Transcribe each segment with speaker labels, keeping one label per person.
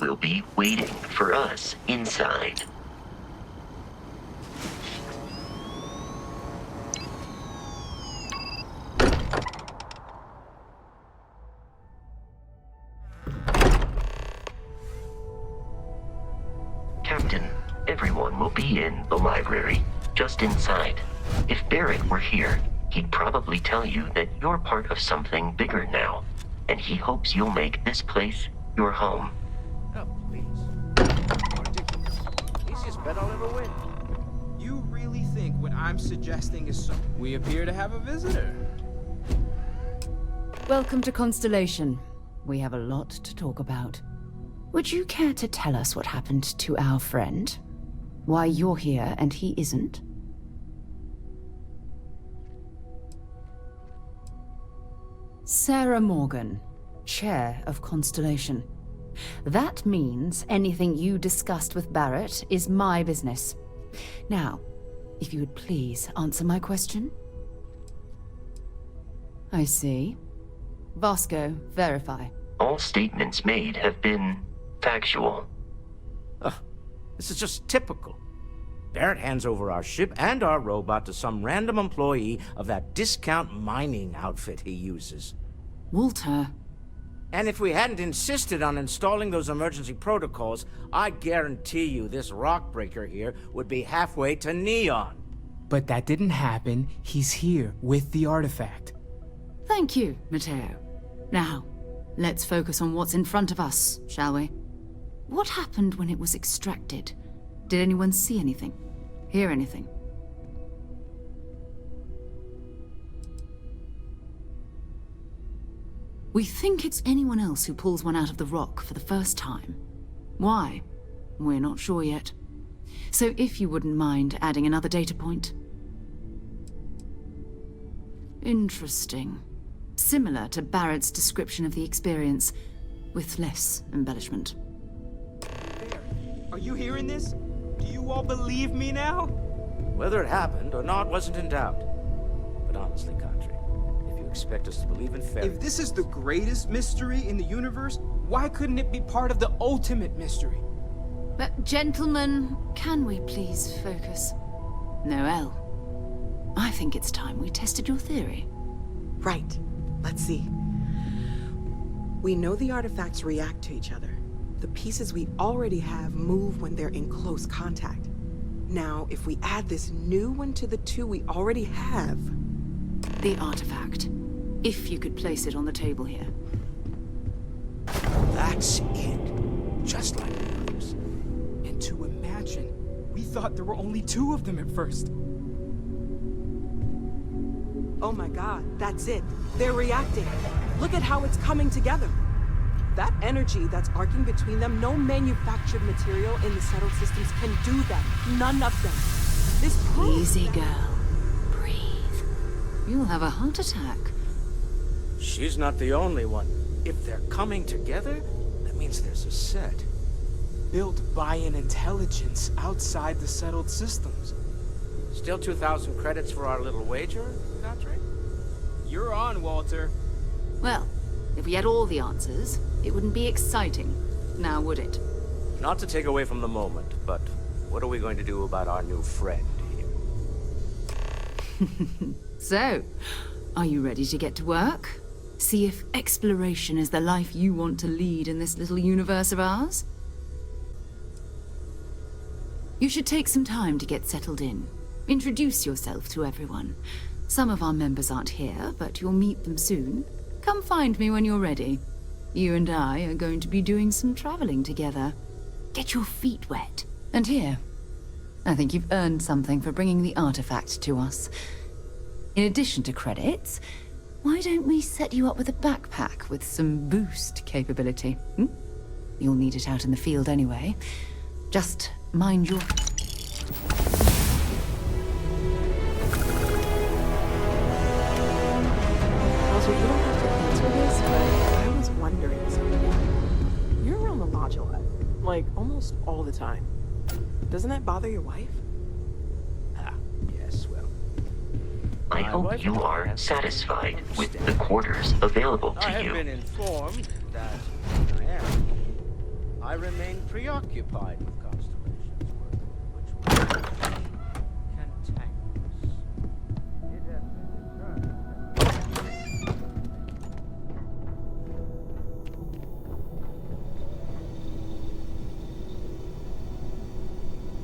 Speaker 1: will be waiting for us inside. Captain, everyone will be in the library, just inside. If Barrett were here, he'd probably tell you that you're part of something bigger now, and he hopes you'll make this place your home.
Speaker 2: Oh, please. Ridiculous. Easiest bet I'll ever win.
Speaker 3: You really think what I'm suggesting is so... We appear to have a visitor.
Speaker 4: Welcome to Constellation. We have a lot to talk about. Would you care to tell us what happened to our friend? Why you're here and he isn't? Sarah Morgan, Chair of Constellation. That means anything you discussed with Barrett is my business. Now, if you would please answer my question. I see. Vasco, verify.
Speaker 1: All statements made have been factual.
Speaker 2: This is just typical. Barrett hands over our ship and our robot to some random employee of that discount mining outfit he uses.
Speaker 4: Walter.
Speaker 2: And if we hadn't insisted on installing those emergency protocols, I guarantee you this rock breaker here would be halfway to Neon.
Speaker 5: But that didn't happen. He's here with the artifact.
Speaker 4: Thank you, Matteo. Now, let's focus on what's in front of us, shall we? What happened when it was extracted? Did anyone see anything? Hear anything? We think it's anyone else who pulls one out of the rock for the first time. Why? We're not sure yet. So if you wouldn't mind adding another data point. Interesting. Similar to Barrett's description of the experience, with less embellishment.
Speaker 3: Are you hearing this? Do you all believe me now?
Speaker 2: Whether it happened or not wasn't in doubt. But honestly, Country, if you expect us to believe in fairy...
Speaker 3: If this is the greatest mystery in the universe, why couldn't it be part of the ultimate mystery?
Speaker 4: But gentlemen, can we please focus? Noel, I think it's time we tested your theory.
Speaker 6: Right. Let's see. We know the artifacts react to each other. The pieces we already have move when they're in close contact. Now, if we add this new one to the two we already have...
Speaker 4: The artifact. If you could place it on the table here.
Speaker 2: That's it. Just like the others.
Speaker 3: And to imagine, we thought there were only two of them at first.
Speaker 6: Oh my god, that's it. They're reacting. Look at how it's coming together. That energy that's arcing between them, no manufactured material in the settled systems can do that. None of them. This proves
Speaker 4: Easy,
Speaker 6: that...
Speaker 4: girl. Breathe. You'll have a heart attack.
Speaker 2: She's not the only one. If they're coming together, that means there's a set.
Speaker 3: Built by an intelligence outside the settled systems.
Speaker 2: Still 2,000 credits for our little wager, Country?
Speaker 3: You're on, Walter.
Speaker 4: Well, if we had all the answers, it wouldn't be exciting, now would it?
Speaker 2: Not to take away from the moment, but what are we going to do about our new friend here?
Speaker 4: So, are you ready to get to work? See if exploration is the life you want to lead in this little universe of ours? You should take some time to get settled in. Introduce yourself to everyone. Some of our members aren't here, but you'll meet them soon. Come find me when you're ready. You and I are going to be doing some traveling together. Get your feet wet. And here, I think you've earned something for bringing the artifact to us. In addition to credits, why don't we set you up with a backpack with some boost capability? You'll need it out in the field anyway. Just mind your...
Speaker 6: Also, you don't have to answer this, but I was wondering something. You're around the lodge a lot. Like, almost all the time. Doesn't that bother your wife?
Speaker 2: Yes, well...
Speaker 1: I hope you are satisfied with the quarters available to
Speaker 2: I have
Speaker 1: you.
Speaker 2: been informed that I am. I remain preoccupied with constellations, which were cantankerous. It has been determined.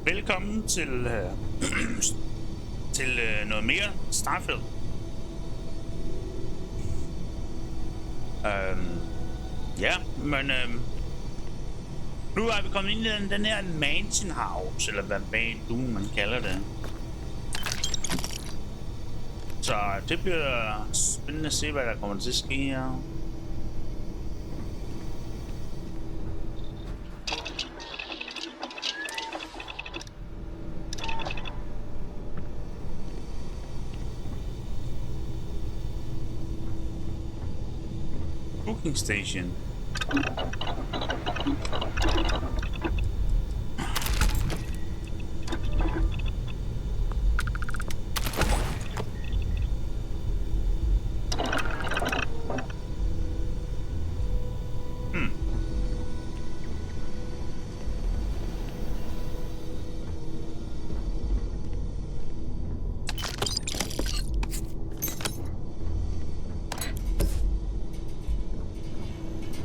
Speaker 7: Velkommen til noget mere Starfield. Ja, men nu er vi kommet ind i den her mansion house, eller hvad man kalder det. Så det bliver spændende at se, hvad der kommer til at ske her. Booking station.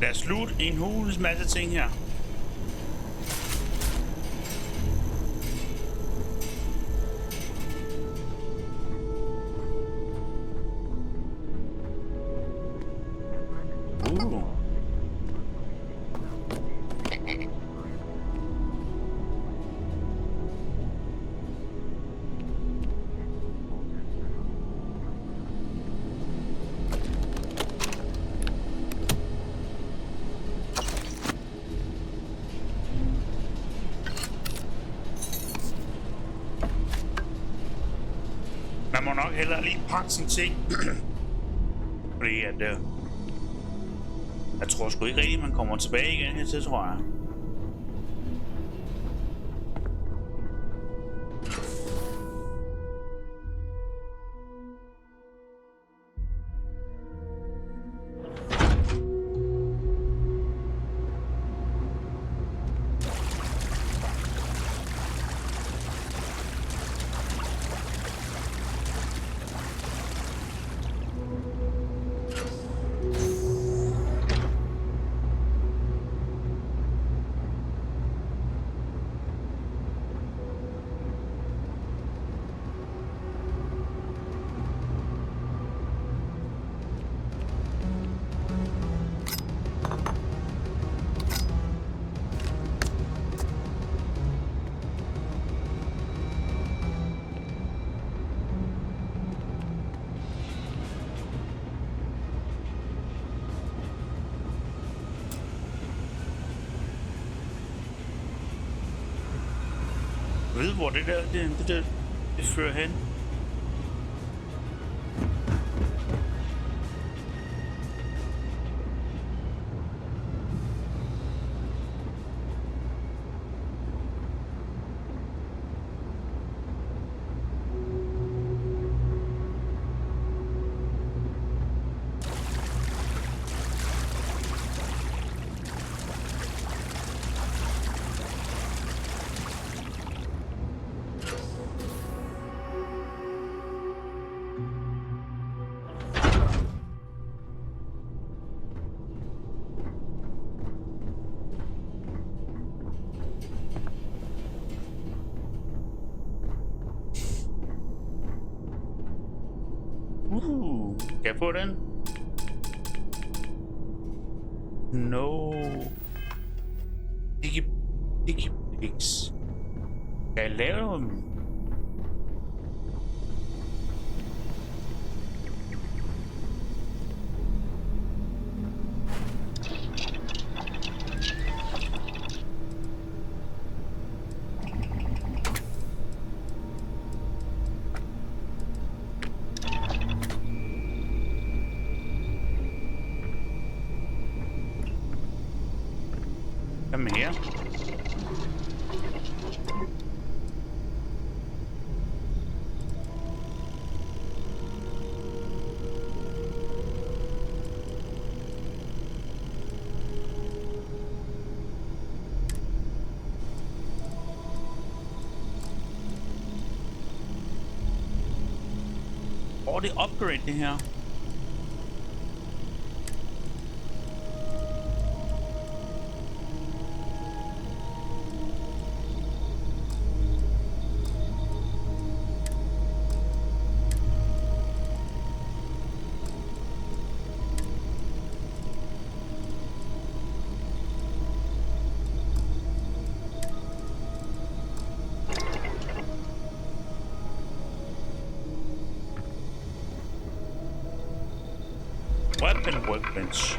Speaker 7: Lad os slutte en hulens masse ting her. Man må nok hellere lige pakke sine ting. Fordi at jeg tror sgu ikke rigtigt, man kommer tilbage igen her til, tror jeg. Jeg ved, hvor det fører hen. Kan jeg få den? No. Ikke. Kan jeg lave dem? Kom her. det upgrade, det her? Weapon workbench.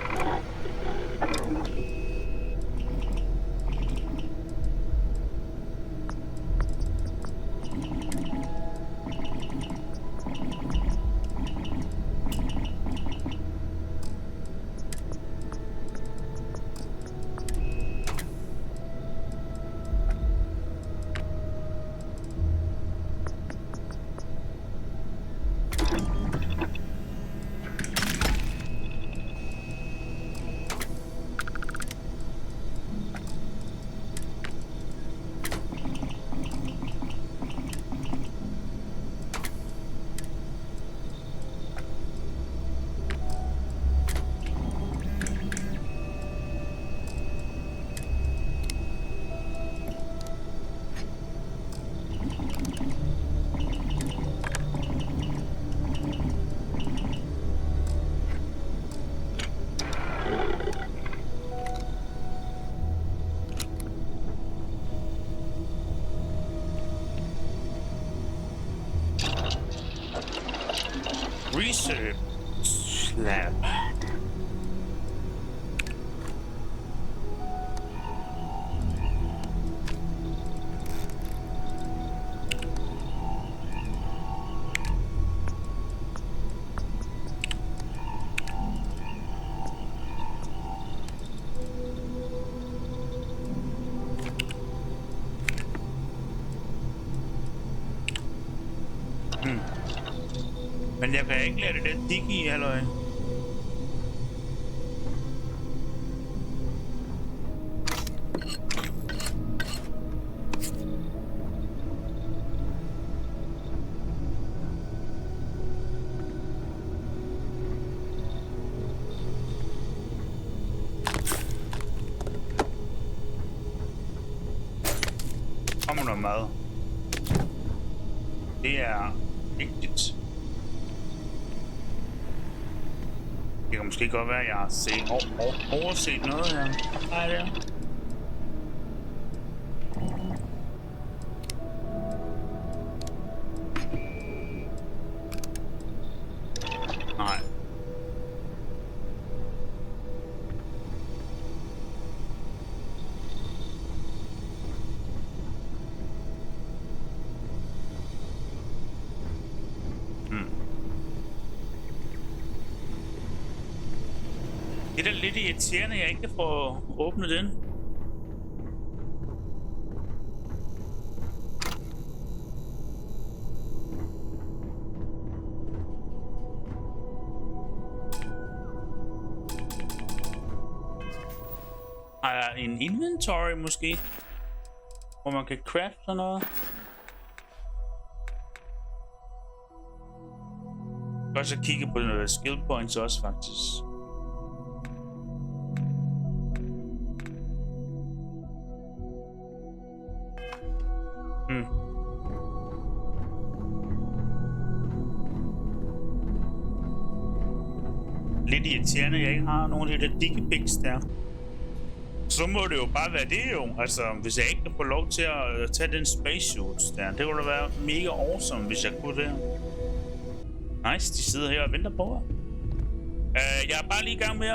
Speaker 7: Research lab. Men jeg kan ikke lade det der digge i, halløj. Kommer noget mad. Det er vigtigt. Det kan måske godt være, at jeg har set overset noget her. Nej, det er. Nej. Det er da lidt irriterende, at jeg ikke kan få åbnet den. Har jeg en inventory måske? Hvor man kan craft sådan noget? Jeg kan også kigge på noget skill points også faktisk. Lidt irriterende, at jeg ikke har nogen af de der diggepics der. Så må det jo bare være det jo. Altså, hvis jeg ikke kan få lov til at tage den spacesuit der, det kunne da være mega awesome, hvis jeg kunne det. Nice, de sidder her og venter på mig. Jeg er bare lige i gang med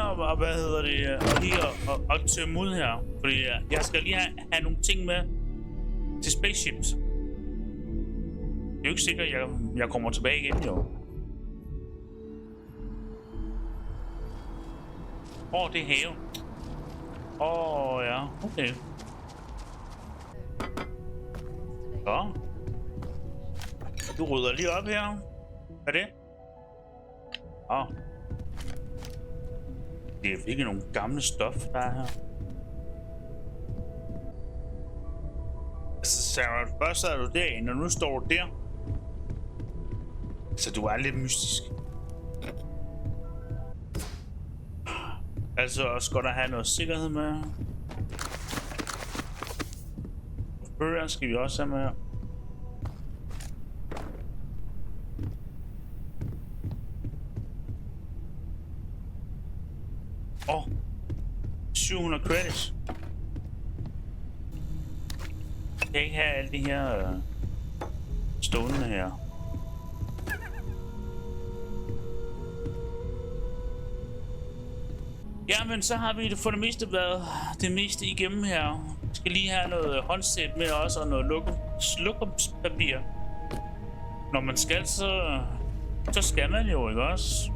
Speaker 7: at tømme ud her. Fordi jeg skal lige have nogle ting med til spaceships. Det er jo ikke sikkert, at jeg kommer tilbage igen, jo. Det er haven. Ja, okay. Så. Du rydder lige op her. Hvad er det? Det er virkelig nogle gamle stof, der er her. Altså, Sarah, først er du derinde, og nu står du der. Så du er lidt mystisk. Altså også godt at have noget sikkerhed med. Bøger skal vi også have med. Åh, 700 credits. Jeg kan ikke have alle de her stående her. Jamen, så har vi for det meste været det meste igennem her. Vi skal lige have noget håndsæt med os og noget lokumspapir. Når man skal, så skal man jo, ikke også?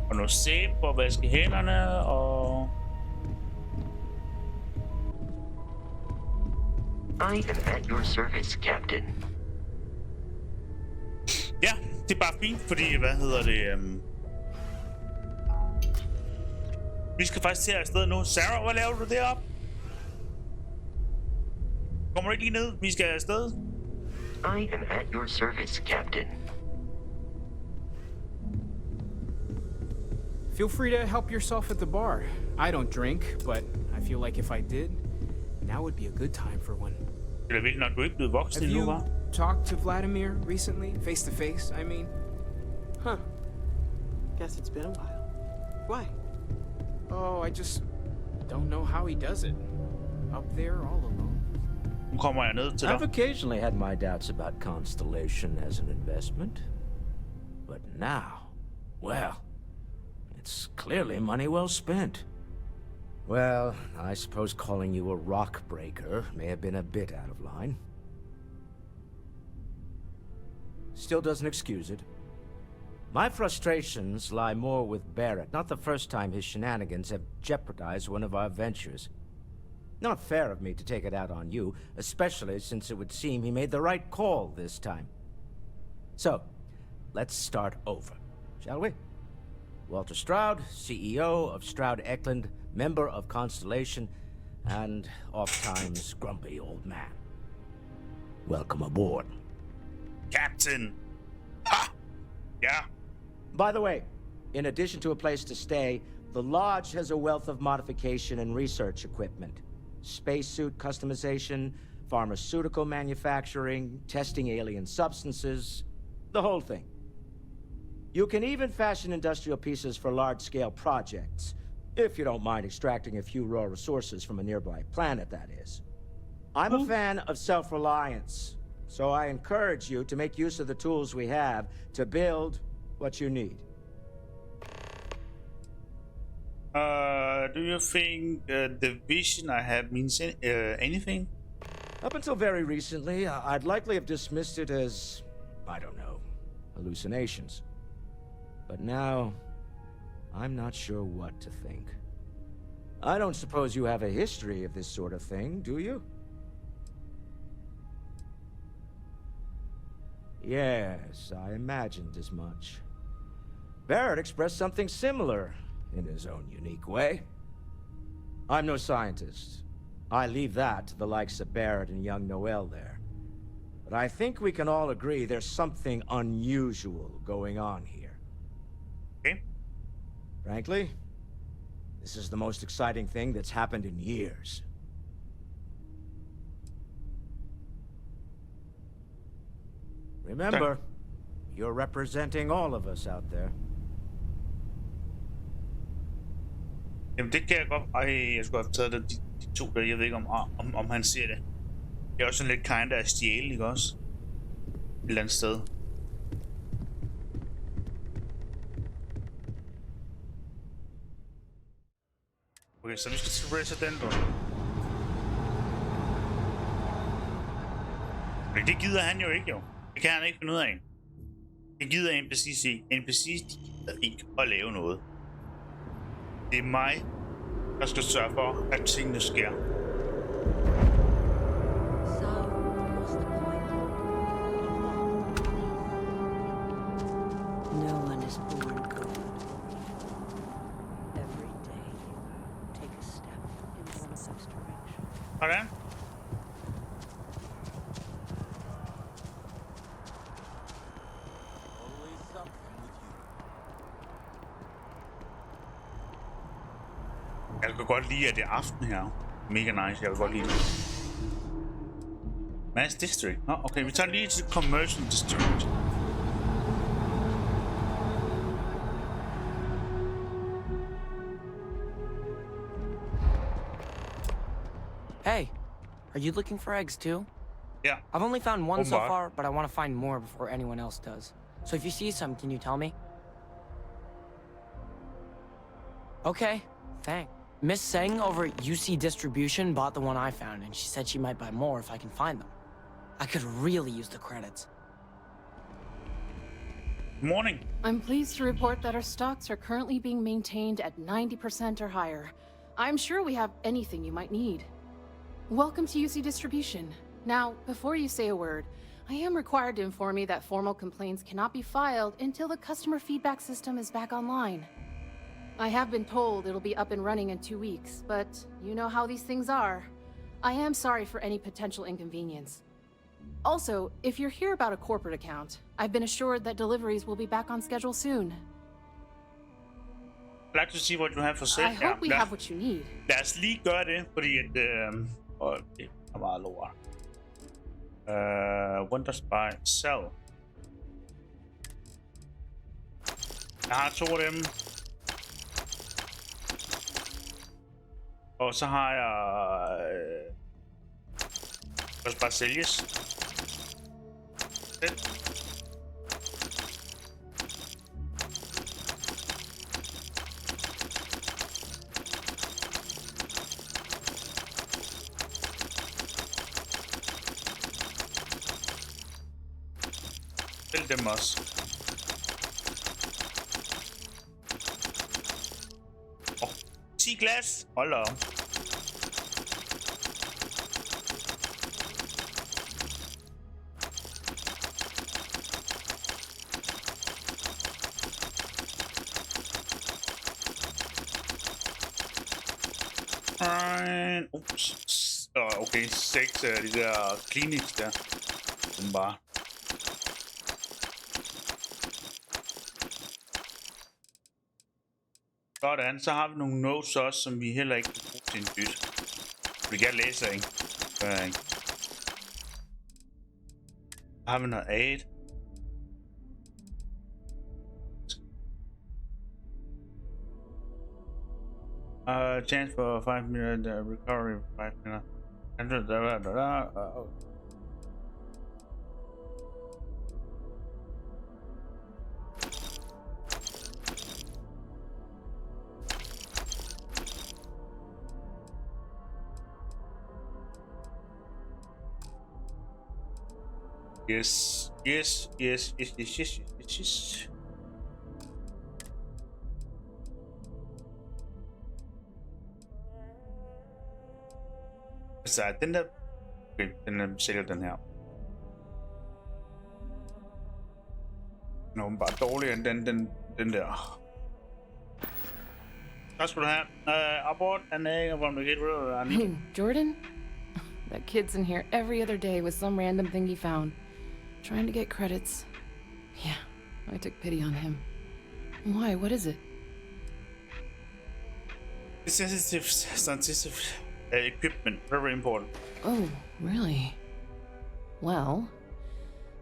Speaker 7: Og noget sæbe for at vaske hænderne og...
Speaker 1: I am at your service, Captain.
Speaker 7: Ja, det er bare fint, fordi, hvad hedder det... Vi skal faktisk til afsted nu. Sarah, hvad laver du deroppe? Kommer du ikke lige ned? Vi skal afsted.
Speaker 1: I am at your service, Captain.
Speaker 3: Feel free to help yourself at the bar. I don't drink, but I feel like if I did, now would be a good time for one.
Speaker 7: Det er vildt, når du ikke er blevet voksen
Speaker 3: Have
Speaker 7: endnu,
Speaker 3: you
Speaker 7: hva'?
Speaker 3: talked to Vladimir recently? Face to face, I mean?
Speaker 6: Huh. Guess it's been a while. Why?
Speaker 3: Oh, I just don't know how he does it. Up there all alone.
Speaker 7: Nu kommer jeg ned til dig.
Speaker 2: I've occasionally had my doubts about Constellation as an investment. But now, well, it's clearly money well spent. Well, I suppose calling you a rock breaker may have been a bit out of line. Still doesn't excuse it. My frustrations lie more with Barrett, not the first time his shenanigans have jeopardized one of our ventures. Not fair of me to take it out on you, especially since it would seem he made the right call this time. So, let's start over, shall we? Walter Stroud, CEO of Stroud Eklund, member of Constellation, and oft-times grumpy old man. Welcome aboard.
Speaker 7: Captain! Ha! Ja.
Speaker 2: By the way, in addition to a place to stay, the lodge has a wealth of modification and research equipment. Spacesuit customization, pharmaceutical manufacturing, testing alien substances, the whole thing. You can even fashion industrial pieces for large-scale projects, if you don't mind extracting a few raw resources from a nearby planet, that is. I'm a fan of self-reliance, so I encourage you to make use of the tools we have to build what you need.
Speaker 7: Do you think the vision I have means anything?
Speaker 2: Up until very recently, I'd likely have dismissed it as, I don't know, hallucinations. But now, I'm not sure what to think. I don't suppose you have a history of this sort of thing, do you? Yes, I imagined as much. Barrett expressed something similar, in his own unique way. I'm no scientist. I leave that to the likes of Barrett and young Noel there. But I think we can all agree there's something unusual going on here.
Speaker 7: Okay.
Speaker 2: Frankly, this is the most exciting thing that's happened in years. Remember, you're representing all of us out there.
Speaker 7: Jamen det kan jeg godt. Ej, jeg skulle have taget de to der. Jeg ved ikke om han ser det. Det er også sådan lidt kinda af stjæle, ikke også? Et eller andet sted. Okay, så vi skal til Resident Evil. Men det gider han jo ikke, jo. Det kan han ikke finde ud af. Det gider NPCs ikke. NPCs, de gider ikke at lave noget. Det er mig, der skal sørge for, at tingene sker.
Speaker 8: No one is born good. Every day you take a step in one of those directions.
Speaker 7: Hvordan? Jeg kan godt lide, at det er aften her. Mega nice, jeg vil godt lide det. Mass District. Okay, vi tager lige til Commercial District.
Speaker 9: Hey, are you looking for eggs too?
Speaker 7: Yeah.
Speaker 9: I've only found one so
Speaker 7: Håver.
Speaker 9: far, but I want to find more before anyone else does. So if you see some, can you tell me? Okay, thanks. Miss Seng over at UC Distribution bought the one I found, and she said she might buy more if I can find them. I could really use the credits.
Speaker 7: Morning.
Speaker 10: I'm pleased to report that our stocks are currently being maintained at 90% or higher. I'm sure we have anything you might need. Welcome to UC Distribution. Now, before you say a word, I am required to inform you that formal complaints cannot be filed until the customer feedback system is back online. I have been told it'll be up and running in 2 weeks, but you know how these things are. I am sorry for any potential inconvenience. Also, if you're here about a corporate account, I've been assured that deliveries will be back on schedule soon.
Speaker 7: I'd like to see what you have for sale.
Speaker 10: I hope we have what you need.
Speaker 7: Lad os lige gøre det, fordi at... det er meget lort. Wonders by sell. Jeg har 2 af dem. Og så har jeg... lad os bare sælges. Sælg dem også. 10 glas. Hold da op. Ups. Okay, 6 af de der clinics der. Den bare. Sådan, så har vi nogle notes også, som vi heller ikke kan bruge til en byt. Vi kan læse, ikke? Har vi noget eget? Chance for 5 minute recovery 5 minutes. Yes. Så den der... Okay, den sælger den her. Den er bare dårligere end den der. Tak skal du have. Abort and egg from the gate.
Speaker 10: Jordan? That kid's in here every other day with some random thing he found. Trying to get credits. Yeah, I took pity on him. Why? What is it?
Speaker 7: Sensitive scientific equipment. Very important.
Speaker 10: Oh, really? Well,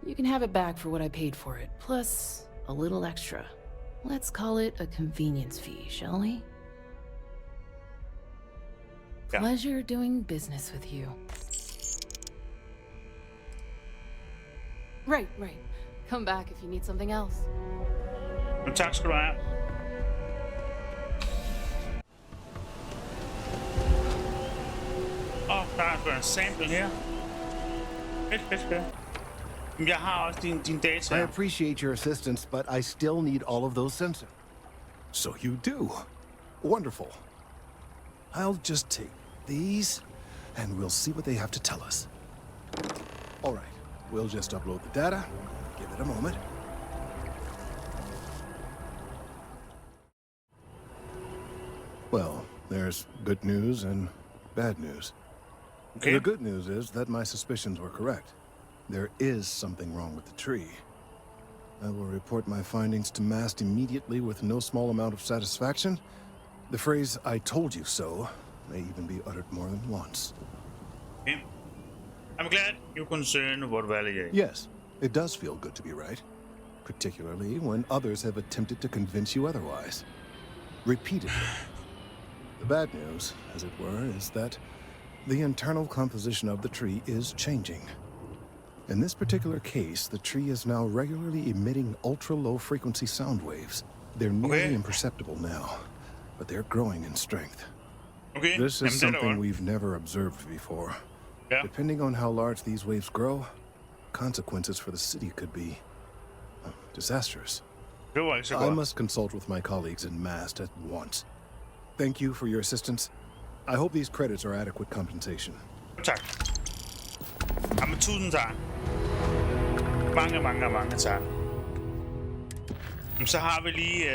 Speaker 10: you can have it back for what I paid for it, plus a little extra. Let's call it a convenience fee, shall we?
Speaker 7: Yeah.
Speaker 10: Pleasure doing business with you. Right. Come back if you need something else.
Speaker 7: Tak skal du have. Der er en sample her. Fedt. Jeg har også din data.
Speaker 11: I appreciate your assistance, but I still need all of those sensors.
Speaker 12: So you do. Wonderful. I'll just take these, and we'll see what they have to tell us. All right. We'll just upload the data. Give it a moment. Well, there's good news and bad news.
Speaker 7: Okay.
Speaker 12: The good news is that my suspicions were correct. There is something wrong with the tree. I will report my findings to MAST immediately with no small amount of satisfaction. The phrase, "I told you so," may even be uttered more than once.
Speaker 7: Okay. I'm glad you're concerned about validating.
Speaker 12: Yes, it does feel good to be right. Particularly when others have attempted to convince you otherwise. Repeatedly. The bad news, as it were, is that the internal composition of the tree is changing. In this particular case, the tree is now regularly emitting ultra-low frequency sound waves. They're nearly imperceptible now, but they're growing in strength.
Speaker 7: Okay.
Speaker 12: This is something we've never observed before.
Speaker 7: Yeah.
Speaker 12: Depending on how large these waves grow, consequences for the city could be disastrous. I must consult with my colleagues in MAST at once. Thank you for your assistance. I hope these credits are adequate compensation.
Speaker 7: Tak. Jamen, tusind tak. Mange tak. Så har vi lige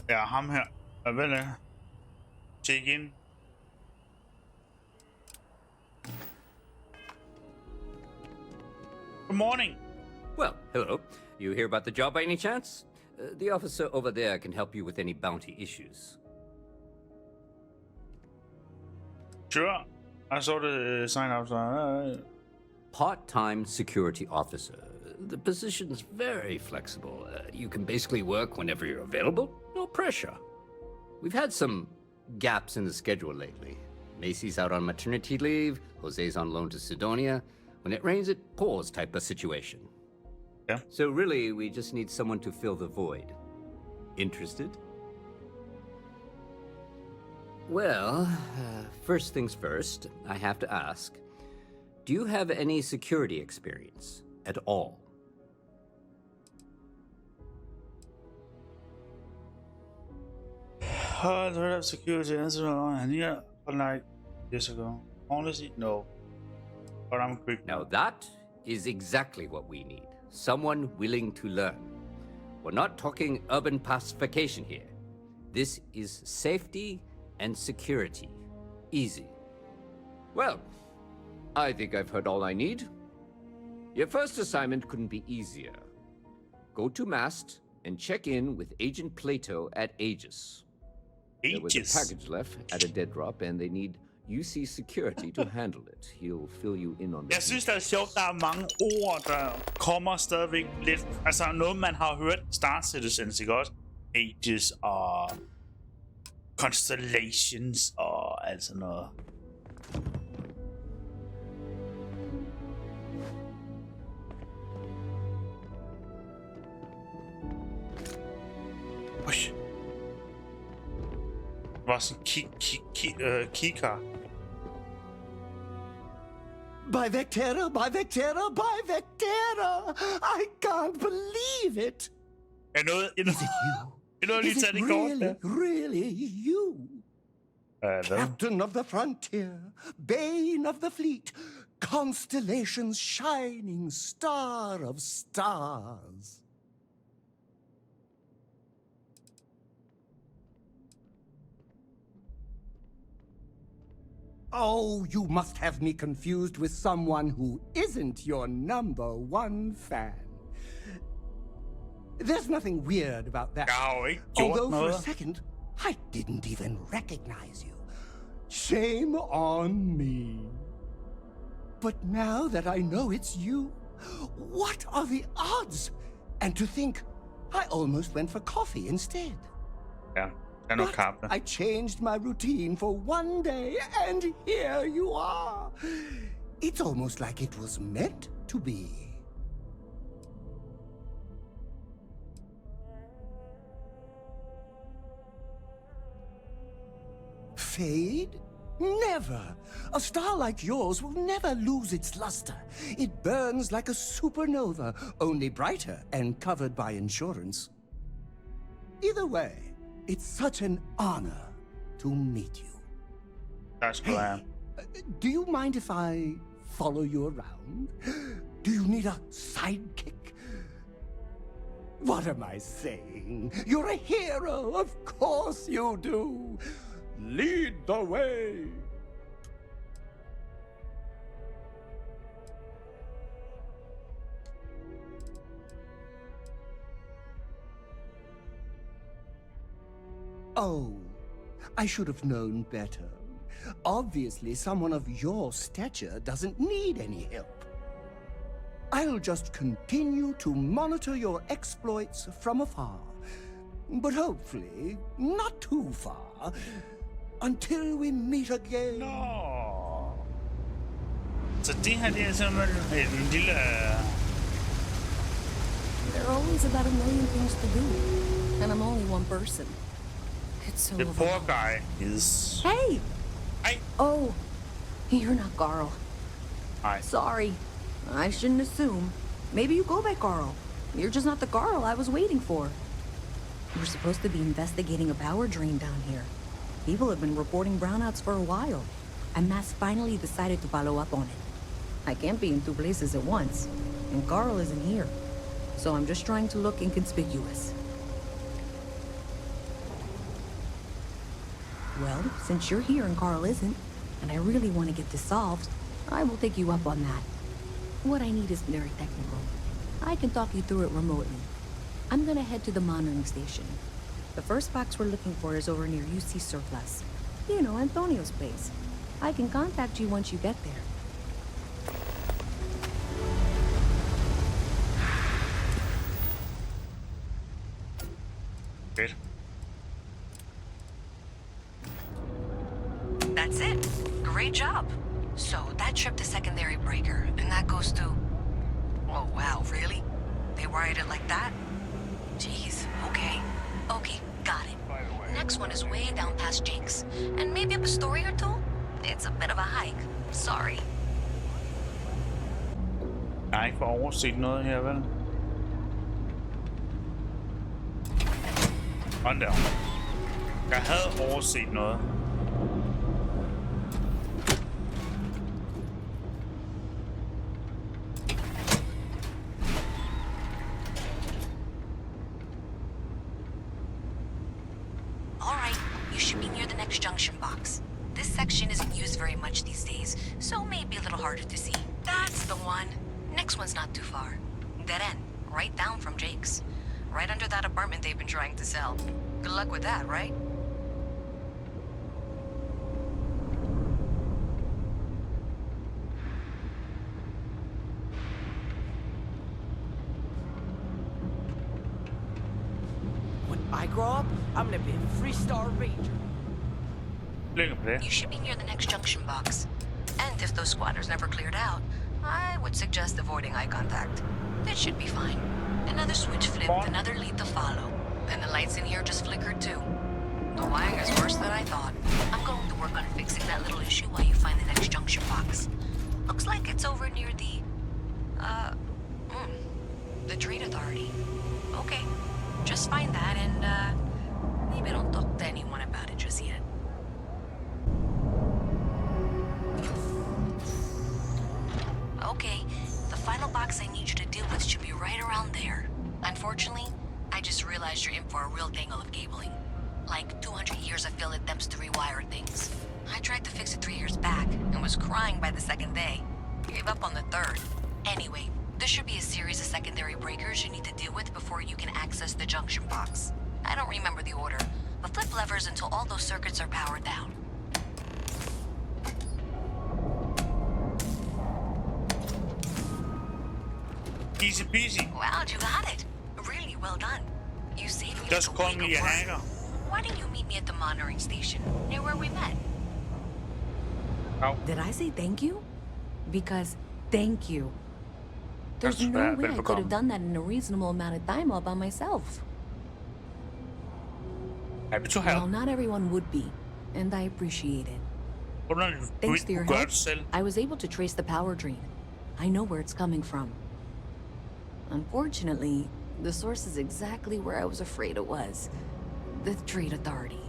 Speaker 7: ham her. Vel, check in. Good morning.
Speaker 13: Well, hello. You hear about the job by any chance? The officer over there can help you with any bounty issues.
Speaker 7: Sure. I saw the sign outside.
Speaker 13: Part-time security officer. The position's very flexible. You can basically work whenever you're available. No pressure. We've had some gaps in the schedule lately. Macy's out on maternity leave. Jose's on loan to Sidonia. When it rains, it pours type of situation.
Speaker 7: Yeah.
Speaker 13: So really, we just need someone to fill the void. Interested? Well, first things first, I have to ask, do you have any security experience at all?
Speaker 7: I've heard of security incident here, but like years ago. Honestly, no. But I'm quick.
Speaker 13: Now that is exactly what we need. Someone willing to learn. We're not talking urban pacification here. This is safety and security. Easy. Well, I think I've heard all I need. Your first assignment couldn't be easier. Go to MAST and check in with Agent Plato at Aegis. There was a package left at a dead drop, and they need UC security to handle it. He'll fill you in on the
Speaker 7: Jeg synes, det er sjovt, der er mange ord, der kommer stadigvæk lidt. Altså noget, man har hørt Star Citizens, ikke også? Ages og Constellations og alt sådan noget. Ush. Det var sådan kigger.
Speaker 11: By Vectera, by Vectera, by Vectera! I can't believe it!
Speaker 7: Jeg nåede lige tage det kort.
Speaker 11: Really you? Captain of the frontier, bane of the fleet, constellation's shining star of stars. Oh, you must have me confused with someone who isn't your #1 fan. There's nothing weird about that. Although for a second, I didn't even recognize you. Shame on me. But now that I know it's you, what are the odds? And to think, I almost went for coffee instead.
Speaker 7: Ja.
Speaker 11: But I changed my routine for one day, and here you are. It's almost like it was meant to be. Fade? Never! A star like yours will never lose its luster. It burns like a supernova, only brighter and covered by insurance. Either way, it's such an honor to meet you.
Speaker 7: That's glad.
Speaker 11: Do you mind if I follow you around? Do you need a sidekick? What am I saying? You're a hero, of course you do. Lead the way. Oh, I should have known better. Obviously, someone of your stature doesn't need any help. I'll just continue to monitor your exploits from afar. But hopefully, not too far, until we meet again.
Speaker 7: Nå. Så det her, det er simpelthen en lille...
Speaker 8: There are always about a million things to do, and I'm only one person. It's so
Speaker 7: The poor guy is...
Speaker 8: Hey!
Speaker 7: Hey!
Speaker 8: Oh, you're not Garl.
Speaker 7: Hi.
Speaker 8: Sorry. I shouldn't assume. Maybe you go by Garl. You're just not the Garl I was waiting for. We're supposed to be investigating a power drain down here. People have been reporting brownouts for a while, and Mass finally decided to follow up on it. I can't be in two places at once, and Garl isn't here. So I'm just trying to look inconspicuous. Well, since you're here and Garl isn't, and I really want to get this solved, I will take you up on that. What I need isn't very technical. I can talk you through it remotely. I'm gonna head to the monitoring station. The first box we're looking for is over near UC Surplus. You know, Antonio's place. I can contact you once you get there.
Speaker 7: Fedt.
Speaker 14: That's it. Great job. So that tripped the secondary breaker, and that goes to... Oh, wow, really? They wired it like that? Jeez, okay. Okay, got it. Next one is way down past Jake's, and maybe up a story or two? It's a bit of a hike. Sorry.
Speaker 7: Jeg har ikke fået overset noget her, vel? Hold der. Jeg havde overset noget.
Speaker 14: Junction box. This section isn't used very much these days, so maybe a little harder to see. That's the one. Next one's not too far. Dead end, right down from Jake's. Right under that apartment they've been trying to sell. Good luck with that, right?
Speaker 9: When I grow up, I'm gonna be a 3-star ranger.
Speaker 14: You should be near the next junction box. And if those squatters never cleared out, I would suggest avoiding eye contact. That should be fine. Another switch flipped, another lead to follow. And the lights in here just flickered too. The wiring is worse than I thought. I'm going to work on fixing that little issue while you find the next junction box. Looks like it's over near the Trade Authority. Okay, just find that and, maybe don't talk to anyone about it just yet. Okay, the final box I need you to deal with should be right around there. Unfortunately, I just realized you're in for a real tangle of cabling. Like 200 years of field attempts to rewire things. I tried to fix it 3 years back and was crying by the second day. Gave up on the third. Anyway, there should be a series of secondary breakers you need to deal with before you can access the junction box. I don't remember the order, but flip levers until all those circuits are powered down.
Speaker 7: Easy peasy.
Speaker 14: Wow, you got it. Really well done. You saved me.
Speaker 7: Just call me a hacker.
Speaker 14: Why didn't you meet me at the monitoring station, near where we met?
Speaker 7: Oh.
Speaker 8: Did I say thank you? Because thank you. There's no way I could have done that in a reasonable amount of time all by myself.
Speaker 7: Happy to help.
Speaker 8: Well, not everyone would be, and I appreciate it. Thanks to your help, I was able to trace the power drain. I know where it's coming from. Unfortunately, the source is exactly where I was afraid it was. The Trade Authority.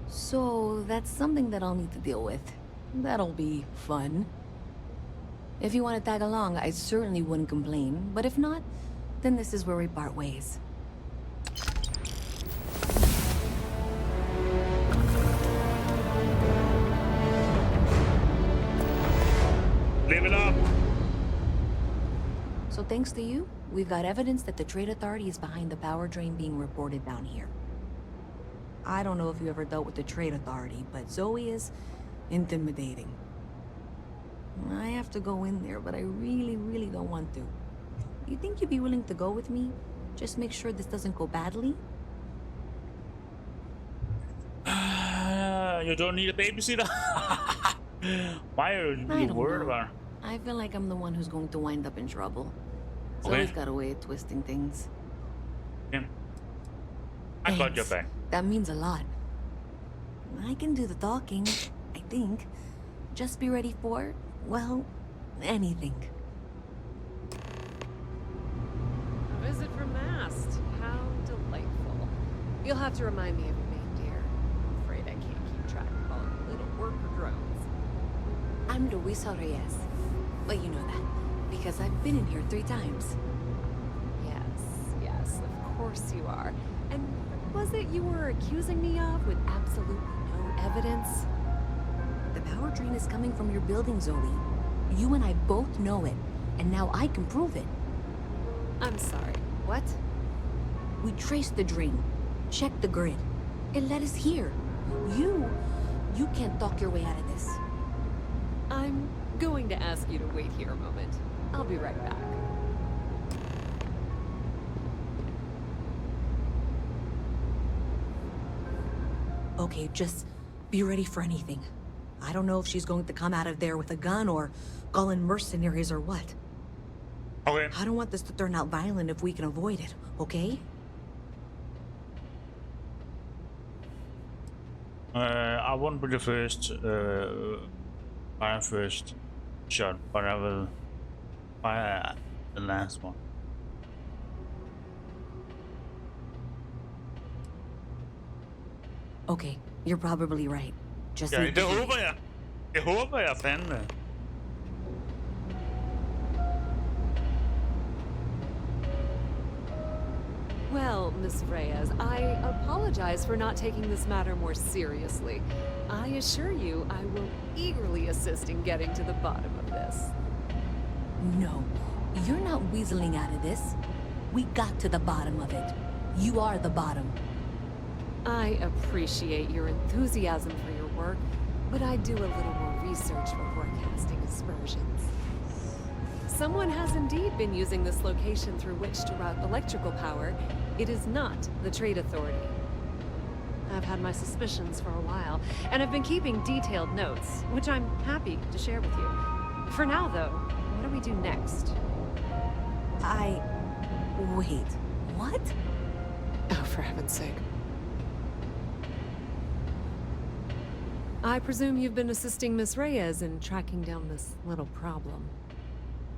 Speaker 8: So that's something that I'll need to deal with. That'll be fun. If you want to tag along, I certainly wouldn't complain. But if not, then this is where we part ways.
Speaker 7: Leave it up.
Speaker 8: So thanks to you, we've got evidence that the Trade Authority is behind the power drain being reported down here. I don't know if you ever dealt with the Trade Authority, but Zoe is intimidating. I have to go in there, but I really, really don't want to. You think you'd be willing to go with me? Just make sure this doesn't go badly?
Speaker 7: You don't need a babysitter. Why are you worried about it?
Speaker 8: I feel like I'm the one who's going to wind up in trouble.
Speaker 7: Okay.
Speaker 8: Zoe's got a way of twisting things.
Speaker 7: Yeah. I got your back.
Speaker 8: That means a lot. I can do the talking, I think. Just be ready for, well, anything.
Speaker 15: A visit from Mast. How delightful. You'll have to remind me of your name, dear. I'm afraid I can't keep track of all the little worker drones.
Speaker 8: I'm Luisa Reyes. Well, you know that, because I've been in here 3 times.
Speaker 15: Yes, of course you are. And what was it you were accusing me of with absolutely no evidence?
Speaker 8: The power drain is coming from your building, Zoe. You and I both know it, and now I can prove it.
Speaker 15: I'm sorry, what?
Speaker 8: We traced the drain, checked the grid. It led us here. You can't talk your way out of this.
Speaker 15: I'm going to ask you to wait here a moment. I'll be right back.
Speaker 8: Okay, just be ready for anything. I don't know if she's going to come out of there with a gun or call in mercenaries or what.
Speaker 7: Okay.
Speaker 8: I don't want this to turn out violent if we can avoid it, okay?
Speaker 7: I won't be the first shot, but I will fire the last one.
Speaker 8: Okay, you're probably right. Just
Speaker 7: Ja, det håber jeg. Det håber jeg fandme.
Speaker 15: Well, Miss Reyes, I apologize for not taking this matter more seriously. I assure you, I will eagerly assist in getting to the bottom of this.
Speaker 8: No, you're not weaseling out of this. We got to the bottom of it. You are the bottom.
Speaker 15: I appreciate your enthusiasm for your work, but I do a little more research before casting aspersions. Someone has indeed been using this location through which to route electrical power. It is not the Trade Authority. I've had my suspicions for a while, and I've been keeping detailed notes, which I'm happy to share with you. For now, though, what do we do next?
Speaker 8: Wait, what?
Speaker 15: Oh, for heaven's sake. I presume you've been assisting Miss Reyes in tracking down this little problem.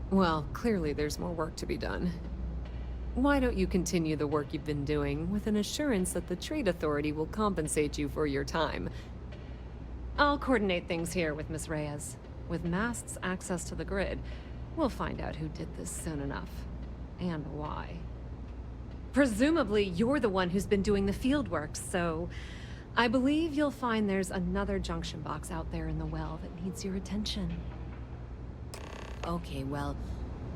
Speaker 15: Well, clearly there's more work to be done. Why don't you continue the work you've been doing with an assurance that the Trade Authority will compensate you for your time? I'll coordinate things here with Miss Reyes. With Mast's access to the grid, we'll find out who did this soon enough. And why. Presumably, you're the one who's been doing the field work, so I believe you'll find there's another junction box out there in the well that needs your attention.
Speaker 8: Okay, well,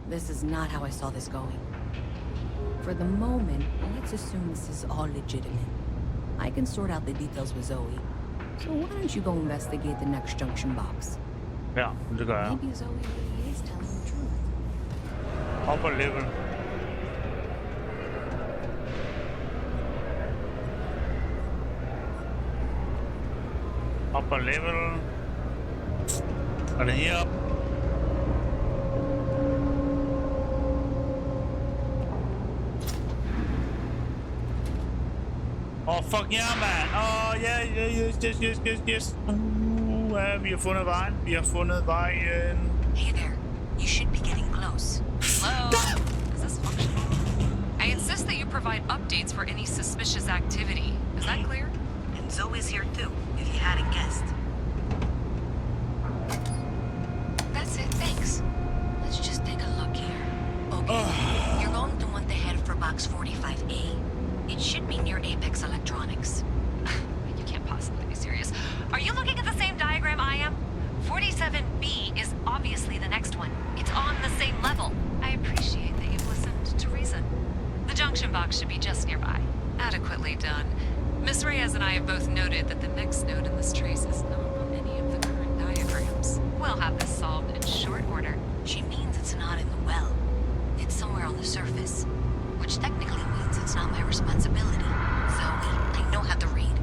Speaker 8: this is not how I saw this going. For the moment, let's assume this is all legitimate. I can sort out the details with Zoe. So why don't you go investigate the next junction box?
Speaker 7: Ja, det gør jeg.
Speaker 8: Maybe Zoe really is telling the truth.
Speaker 7: Op og level. Op og level. Og det her op. Oh fuck yeah, man. Oh yeah, yes. Vi har fundet vejen. Vi har fundet vejen.
Speaker 14: Hey there. You should be getting close. Hello? Is this functional? I insist that you provide updates for any suspicious activity. Is that clear? And Zoe's here too, if you hadn't guessed. That's it, thanks. Let's just take a look here. Okay, you're going to want to head for box 45A. It should be near Apex Electronics. You can't possibly be serious. Are you looking at the same diagram I am? 47B is obviously the next one. It's on the same level. I appreciate that you've listened to reason. The junction box should be just nearby. Adequately done.
Speaker 15: Miss Reyes and I have both noted that the next node in this trace is not on any of the current diagrams. We'll have this solved in short order.
Speaker 14: She means it's not in the well. It's somewhere on the surface. Which technically means it's not my responsibility. Zoe, I know how to read.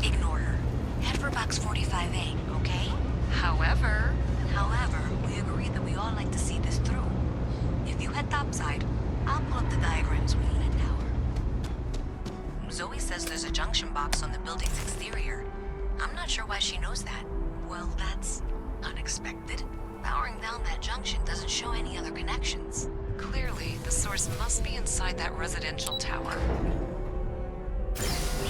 Speaker 14: Ignore her. Head for box 45A, okay?
Speaker 15: However,
Speaker 14: we agreed that we all like to see this through. If you head topside, I'll pull up the diagrams when you head tower. Zoe says there's a junction box on the building's exterior. I'm not sure why she knows that. Well, that's unexpected. Powering down that junction doesn't show any other connections.
Speaker 15: clearly the source must be inside that residential tower.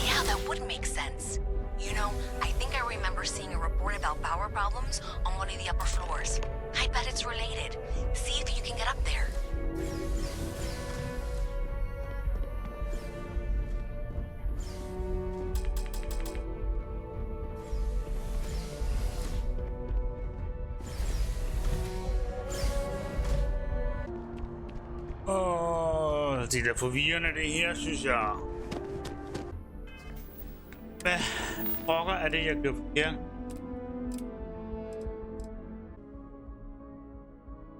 Speaker 14: Yeah, that would make sense. You know, I think I remember seeing a report about power problems on one of the upper floors. I bet it's related. See if you can get up there.
Speaker 7: Det er da forvirrende det her, synes jeg. Hvad pokker er det, jeg gør her?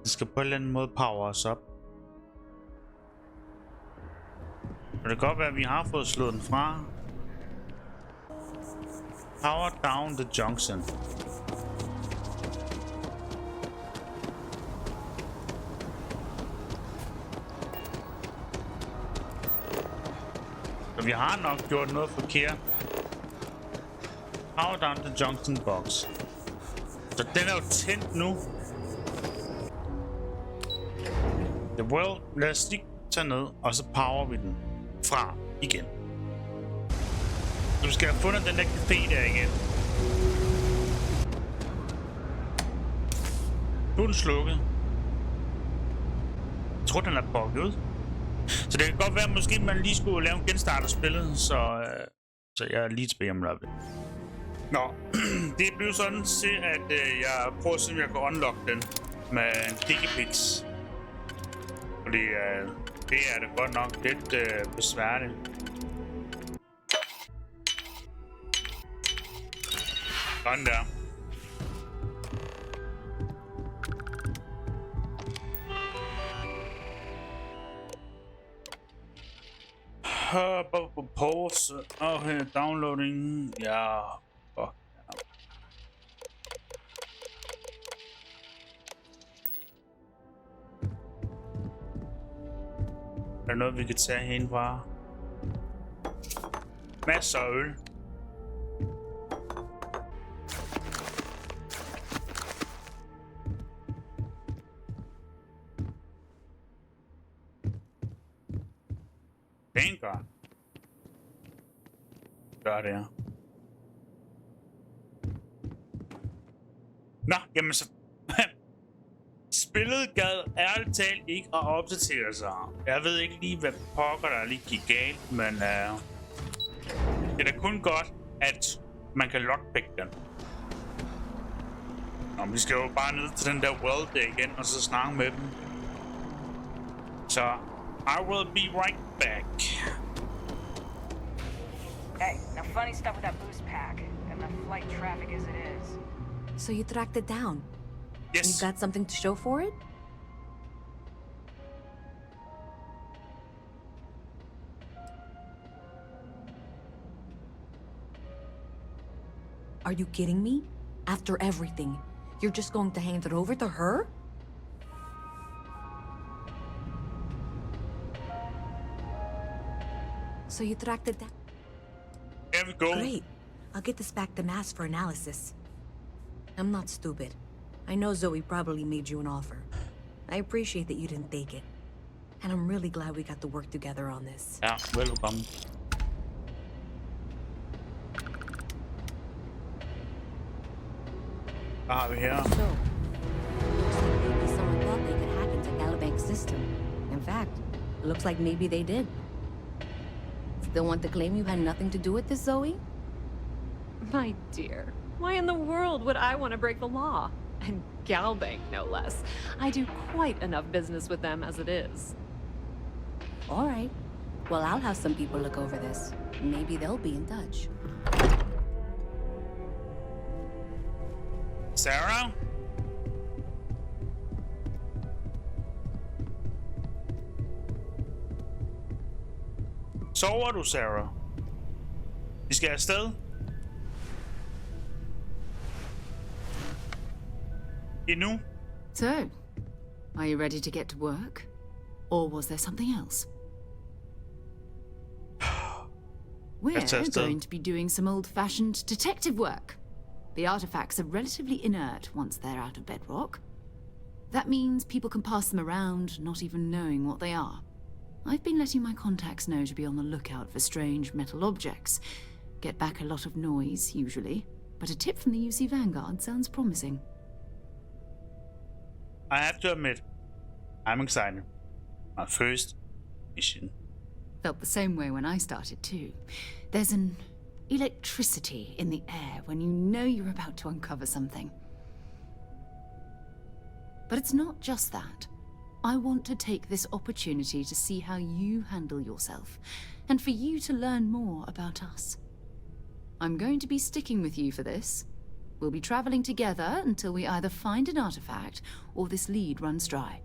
Speaker 7: Det skal på en eller anden måde power os op. Og det kan godt være, at vi har fået slået den fra. Power down the junction. Så vi har nok gjort noget forkert. Power down the junction box. Så den er jo tændt nu. Well, lad os lige tage ned, og så power vi den fra igen. Så vi skal have fundet den der café der igen. Nu er den slukket. Jeg tror, den er bugget ud. Så det kan godt være, at måske man lige skulle lave en genstart af spillet, så jeg er lige tilbage om det. Nå, det blev sådan til, at jeg prøver at se, om jeg kan unlock den med en digipix. Fordi det er det godt nok lidt besværligt. Sådan der. Pause. Okay, downloading. Ja, fuck. Er der noget, vi kan tage herindfra? Masser af øl. Banker. Gør det her. Nå, jamen så... Spillet gad ærligt talt ikke at opdatere sig. Jeg ved ikke lige, hvad pokker der lige gik galt, men det er da kun godt, at man kan lockpick den. Nå, vi skal jo bare ned til den der well der igen, og så snakke med dem. Så, I will be right back.
Speaker 16: Hey, now funny stuff with that boost pack, and the flight traffic as it is.
Speaker 8: So you tracked it down?
Speaker 7: Yes.
Speaker 8: You got something to show for it? Are you kidding me? After everything, you're just going to hand it over to her? So you tracked it down?
Speaker 7: There we go.
Speaker 8: Great. I'll get this back to Mass for analysis. I'm not stupid. I know Zoe probably made you an offer. I appreciate that you didn't take it. And I'm really glad we got to work together on this.
Speaker 7: Ja, welcome. Hvad har vi her?
Speaker 8: So, looks like maybe someone thought they could hack into Galabank's system. In fact, it looks like maybe they did. Still want to claim you had nothing to do with this, Zoe?
Speaker 15: My dear, why in the world would I want to break the law? And Galbank, no less. I do quite enough business with them as it is.
Speaker 8: All right. Well, I'll have some people look over this. Maybe they'll be in touch.
Speaker 7: Sarah? Sover du, Sarah? Vi skal afsted. Endnu?
Speaker 4: So, are you ready to get to work? Or was there something else? We're going to be doing some old-fashioned detective work. The artifacts are relatively inert once they're out of bedrock. That means people can pass them around, not even knowing what they are. I've been letting my contacts know to be on the lookout for strange metal objects. Get back a lot of noise, usually, but a tip from the UC Vanguard sounds promising.
Speaker 7: I have to admit, I'm excited. My first mission.
Speaker 4: Felt the same way when I started too. There's an electricity in the air when you know you're about to uncover something. But it's not just that. I want to take this opportunity to see how you handle yourself, and for you to learn more about us. I'm going to be sticking with you for this. We'll be traveling together until we either find an artifact or this lead runs dry.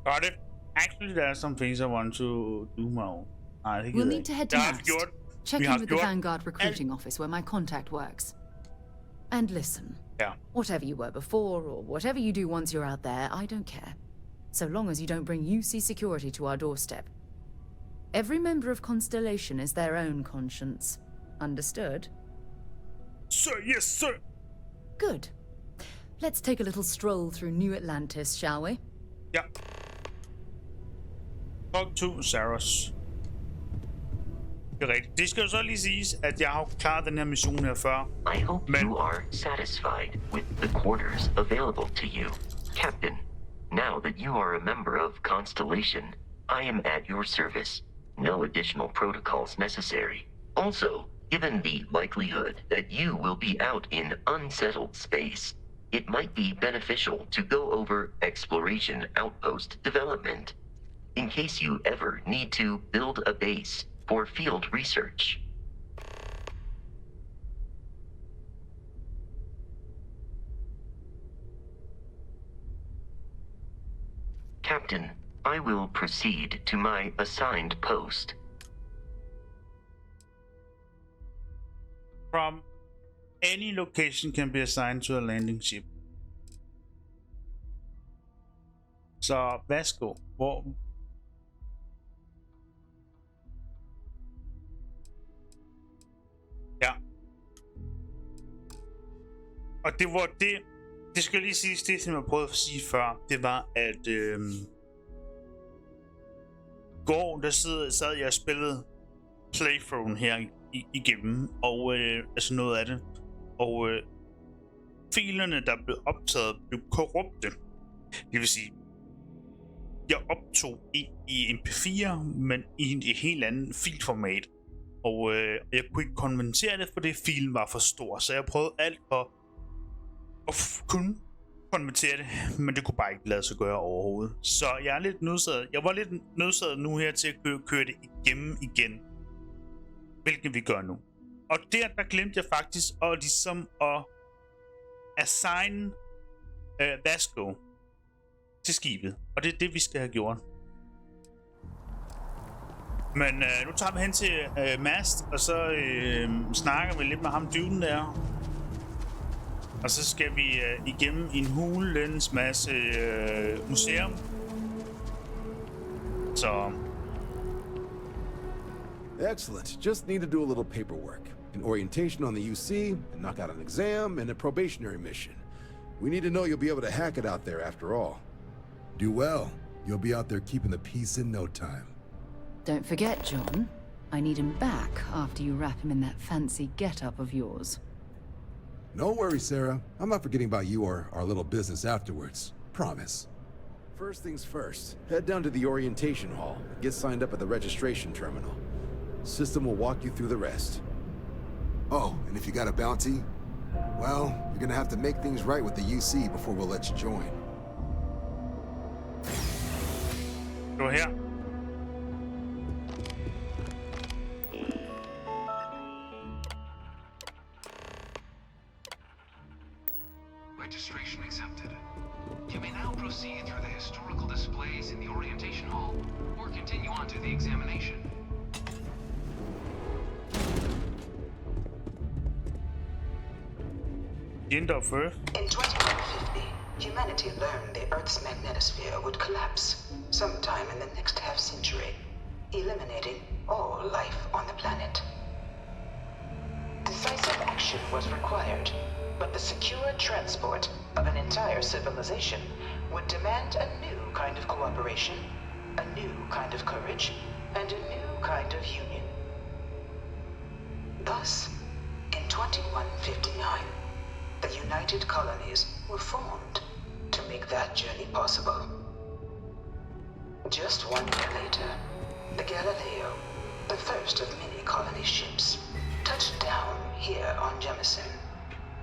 Speaker 7: Got it. Actually, there are some things I want to do more.
Speaker 4: We'll need to head to Nast. Check in with the Vanguard recruiting office where my contact works. And listen.
Speaker 7: Yeah.
Speaker 4: Whatever you were before, or whatever you do once you're out there, I don't care. So long as you don't bring UC security to our doorstep. Every member of Constellation is their own conscience. Understood?
Speaker 7: Sir, yes, sir.
Speaker 4: Good. Let's take a little stroll through New Atlantis, shall we?
Speaker 7: Yeah. Talk to Saros. Det er rigtigt. Det skal jo så lige siges, at jeg har klaret den her mission her før.
Speaker 1: I hope you are satisfied with the quarters available to you, Captain. Now that you are a member of Constellation, I am at your service. No additional protocols necessary. Also, given the likelihood that you will be out in unsettled space, it might be beneficial to go over exploration outpost development, in case you ever need to build a base for field research. Captain, I will proceed to my assigned post.
Speaker 7: From any location can be assigned to a landing ship. Så værsgo. Hvor? Ja. Og det var det skal lige siges, det som jeg prøvede at sige før, det var at går der sad jeg og spillede playthroughen her igennem, og altså noget af det, og filerne der blev optaget blev korrupte. Det vil sige, jeg optog i MP4, men i et helt andet filformat, og jeg kunne ikke konvertere det, fordi filen var for stor, så jeg prøvede alt at kunne konvertere det, men det kunne bare ikke lade sig gøre overhovedet. Så jeg var lidt nødsaget nu her til at køre det igennem igen, hvilket vi gør nu. Og der glemte jeg faktisk at assign Vasco til skibet, og det er det vi skal have gjort. Men nu tager vi hen til mast, og så snakker vi lidt med ham dyben der. Og så skal vi igennem en hulens masse museum. Så.
Speaker 17: Excellent. Just need to do a little paperwork. An orientation on the UC, and knock out an exam, and a probationary mission. We need to know you'll be able to hack it out there after all.
Speaker 18: Do well. You'll be out there keeping the peace in no time.
Speaker 4: Don't forget, John. I need him back after you wrap him in that fancy get-up of yours.
Speaker 18: No worries, Sarah. I'm not forgetting about you or our little business afterwards. Promise.
Speaker 17: First things first, head down to the orientation hall and get signed up at the registration terminal. System will walk you through the rest.
Speaker 18: Oh, and if you got a bounty, well, you're gonna have to make things right with the UC before we'll let you join.
Speaker 7: Du her.
Speaker 19: Registration accepted. You may now proceed through the historical displays in the orientation hall, or continue on to the examination.
Speaker 7: In
Speaker 20: 2150, humanity learned the Earth's magnetosphere would collapse sometime in the next half-century, eliminating all life on the planet. Decisive action was required, but the secure transport of an entire civilization would demand a new kind of cooperation, a new kind of courage, and a new kind of union. Thus, in 2159, the United Colonies were formed to make that journey possible. Just 1 year later, the Galileo, the first of many colony ships, touched down here on Jemison,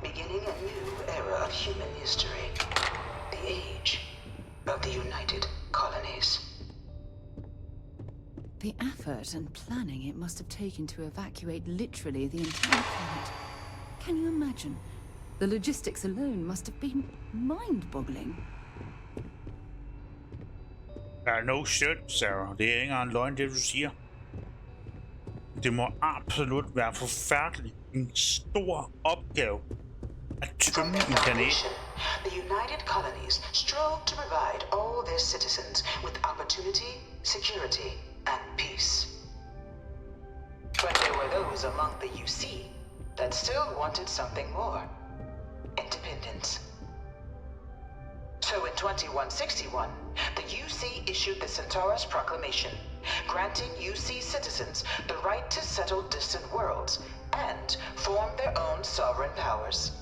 Speaker 20: beginning a new era of human history, the age of the United Colonies.
Speaker 4: The effort and planning it must have taken to evacuate literally the entire planet. Can you imagine? The logistics alone must have been mind-boggling.
Speaker 7: No shit, Sarah. Det er ikke engang løgn, det du siger. Det må absolut være forfærdeligt. En stor opgave at tømme en planet.
Speaker 20: The United Colonies strove to provide all their citizens with opportunity, security, and peace. But there were those among the UC that still wanted something more. Independence. So in 2161, the UC issued the Centaurus Proclamation, granting UC citizens the right to settle distant worlds and form their own sovereign powers.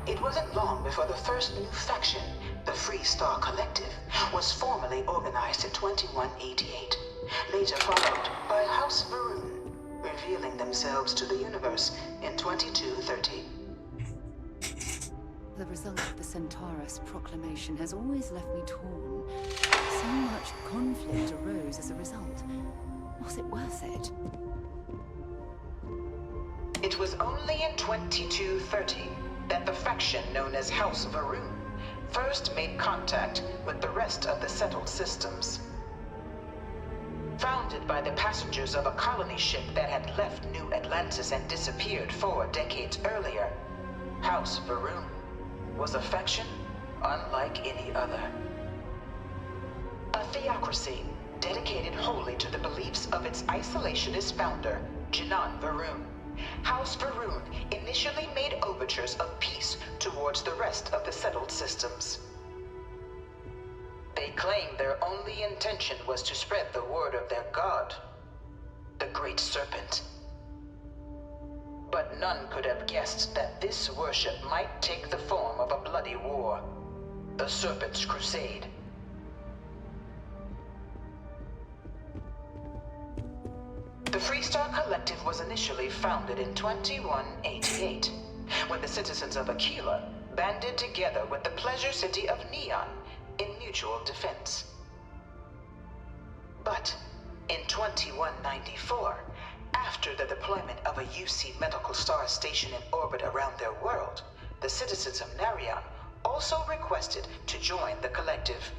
Speaker 20: It wasn't long before the first new faction, the Free Star Collective, was formally organized in 2188, later followed by House Varun, revealing themselves to the universe in 2230.
Speaker 4: The result of the Centaurus Proclamation has always left me torn. So much conflict arose as a result. Was it worth it?
Speaker 20: It was only in 2230 that the faction known as House Varun first made contact with the rest of the settled systems. Founded by the passengers of a colony ship that had left New Atlantis and disappeared 4 decades earlier, House Varun was a faction unlike any other. A theocracy dedicated wholly to the beliefs of its isolationist founder, Janan Varun. House Varun initially made overtures of peace towards the rest of the settled systems. They claimed their only intention was to spread the word of their god, the Great Serpent. But none could have guessed that this worship might take the form of a bloody war, the Serpent's Crusade. The Freestar Collective was initially founded in 2188, when the citizens of Aquila banded together with the pleasure city of Neon in mutual defense. But in 2194, after the deployment of a UC medical star station in orbit around their world, the citizens of Narion also requested to join the collective.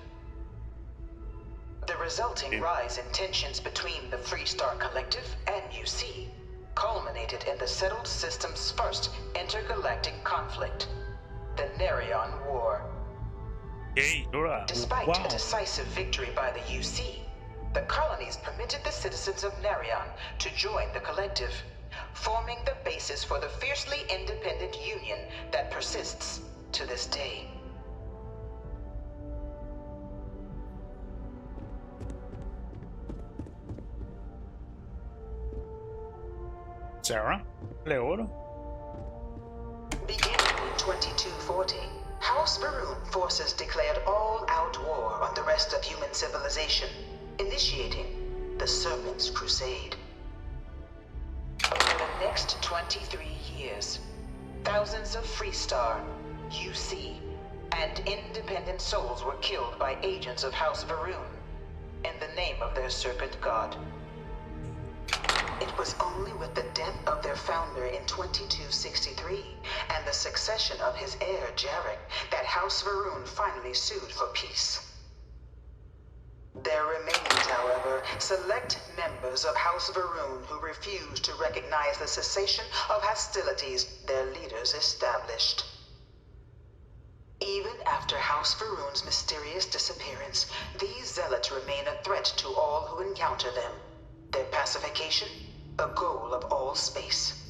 Speaker 20: The resulting rise in tensions between the Freestar Collective and UC culminated in the settled system's first intergalactic conflict, the Narion War. Despite a decisive victory by the UC, the colonies permitted the citizens of Narion to join the collective, forming the basis for the fiercely independent union that persists to this day.
Speaker 7: Sarah, laver du?
Speaker 20: Beginning in 2240, House Varun forces declared all-out war on the rest of human civilization, initiating the Serpent's Crusade. Over the next 23 years, thousands of Freestar, UC, and independent souls were killed by agents of House Varun in the name of their serpent god. It it was only with the death of their founder in 2263 and the succession of his heir, Jarek, that House Varun finally sued for peace. There remained, however, select members of House Varun who refused to recognize the cessation of hostilities their leaders established. Even after House Varun's mysterious disappearance, these zealots remain a threat to all who encounter them. Their pacification, a goal of all space.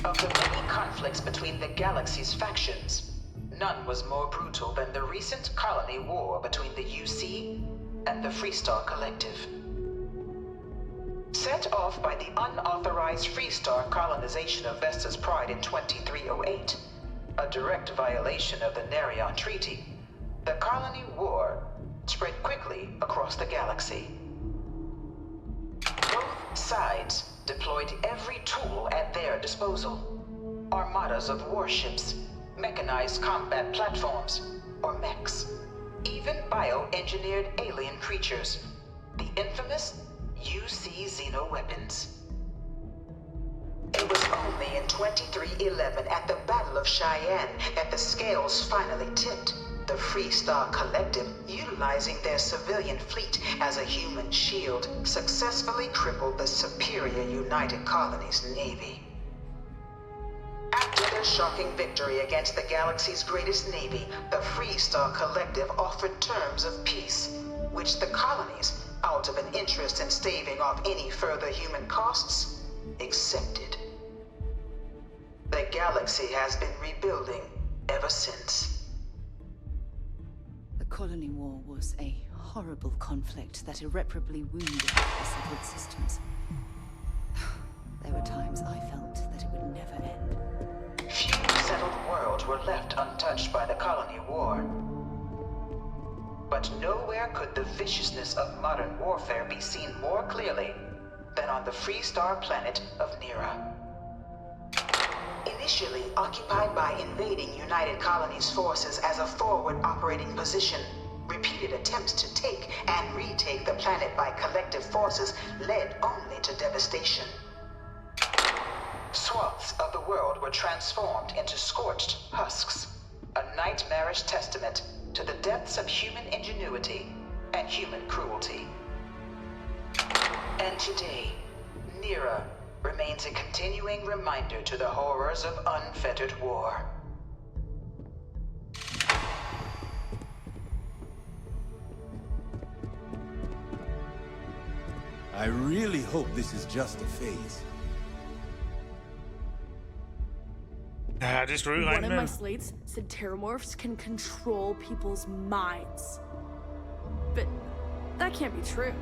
Speaker 20: Of the many conflicts between the galaxy's factions, none was more brutal than the recent colony war between the UC and the Freestar Collective. Set off by the unauthorized Freestar colonization of Vesta's Pride in 2308, a direct violation of the Nerion Treaty, the colony war spread quickly across the galaxy. Both sides deployed every tool at their disposal. Armadas of warships, mechanized combat platforms, or mechs. Even bioengineered alien creatures, the infamous UC xenoweapons. It was only in 2311 at the Battle of Cheyenne that the scales finally tipped. The Freestar Collective, utilizing their civilian fleet as a human shield, successfully crippled the superior United Colonies Navy. After their shocking victory against the galaxy's greatest navy, the Freestar Collective offered terms of peace, which the colonies, out of an interest in staving off any further human costs, accepted. The galaxy has been rebuilding ever since.
Speaker 4: The colony war was a horrible conflict that irreparably wounded the settled systems. There were times I felt that it would never end.
Speaker 20: Few settled worlds were left untouched by the colony war. But nowhere could the viciousness of modern warfare be seen more clearly than on the Freestar planet of Nera. Initially occupied by invading United Colonies forces as a forward operating position, repeated attempts to take and retake the planet by collective forces led only to devastation. Swaths of the world were transformed into scorched husks, a nightmarish testament to the depths of human ingenuity and human cruelty. And today, Nera remains a continuing reminder to the horrors of unfettered war.
Speaker 17: I really hope this is just a phase.
Speaker 7: Ja, det skulle du ikke regne
Speaker 21: One of my
Speaker 7: med.
Speaker 21: slates said terramorphs can control people's minds. But that can't be true.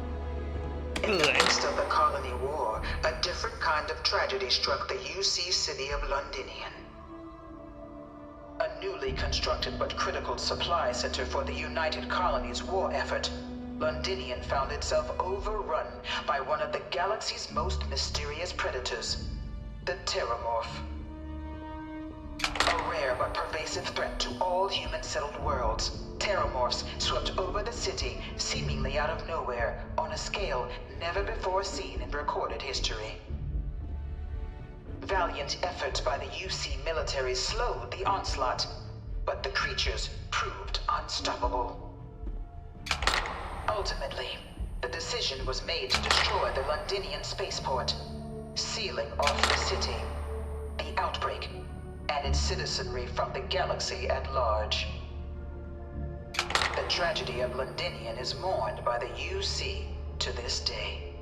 Speaker 20: In the midst of the colony war, a different kind of tragedy struck the UC city of Londinian. A newly constructed but critical supply center for the United Colonies' war effort, Londinian found itself overrun by one of the galaxy's most mysterious predators, the Terramorph. A rare but pervasive threat to all human-settled worlds, Terramorphs swept over the city, seemingly out of nowhere, on a scale never before seen in recorded history. Valiant efforts by the UC military slowed the onslaught, but the creatures proved unstoppable. Ultimately, the decision was made to destroy the Londinian spaceport, sealing off the city, the outbreak, and its citizenry from the galaxy at large. The tragedy of Londinian is mourned by the UC to this day.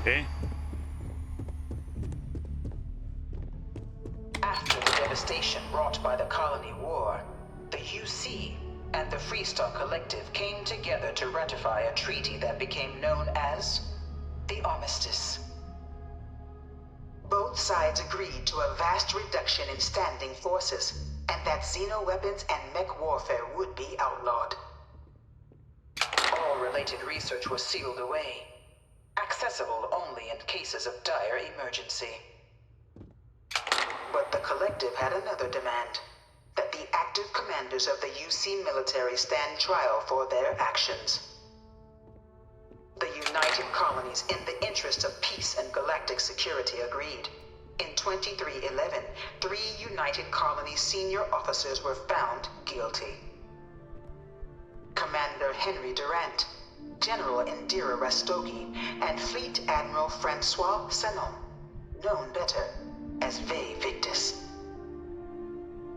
Speaker 7: Okay.
Speaker 20: After the devastation wrought by the colony war, the UC and the Freestar Collective came together to ratify a treaty that became known as the Armistice. Both sides agreed to a vast reduction in standing forces, and that xenoweapons and mech warfare would be outlawed. All related research was sealed away, accessible only in cases of dire emergency. But the collective had another demand. That the active commanders of the UC military stand trial for their actions. The United Colonies, in the interest of peace and galactic security, agreed. In 2311, 3 United Colonies senior officers were found guilty. Commander Henry Durant, General Indira Rastogi, and Fleet Admiral Francois Sanon, known better as Ve Victus.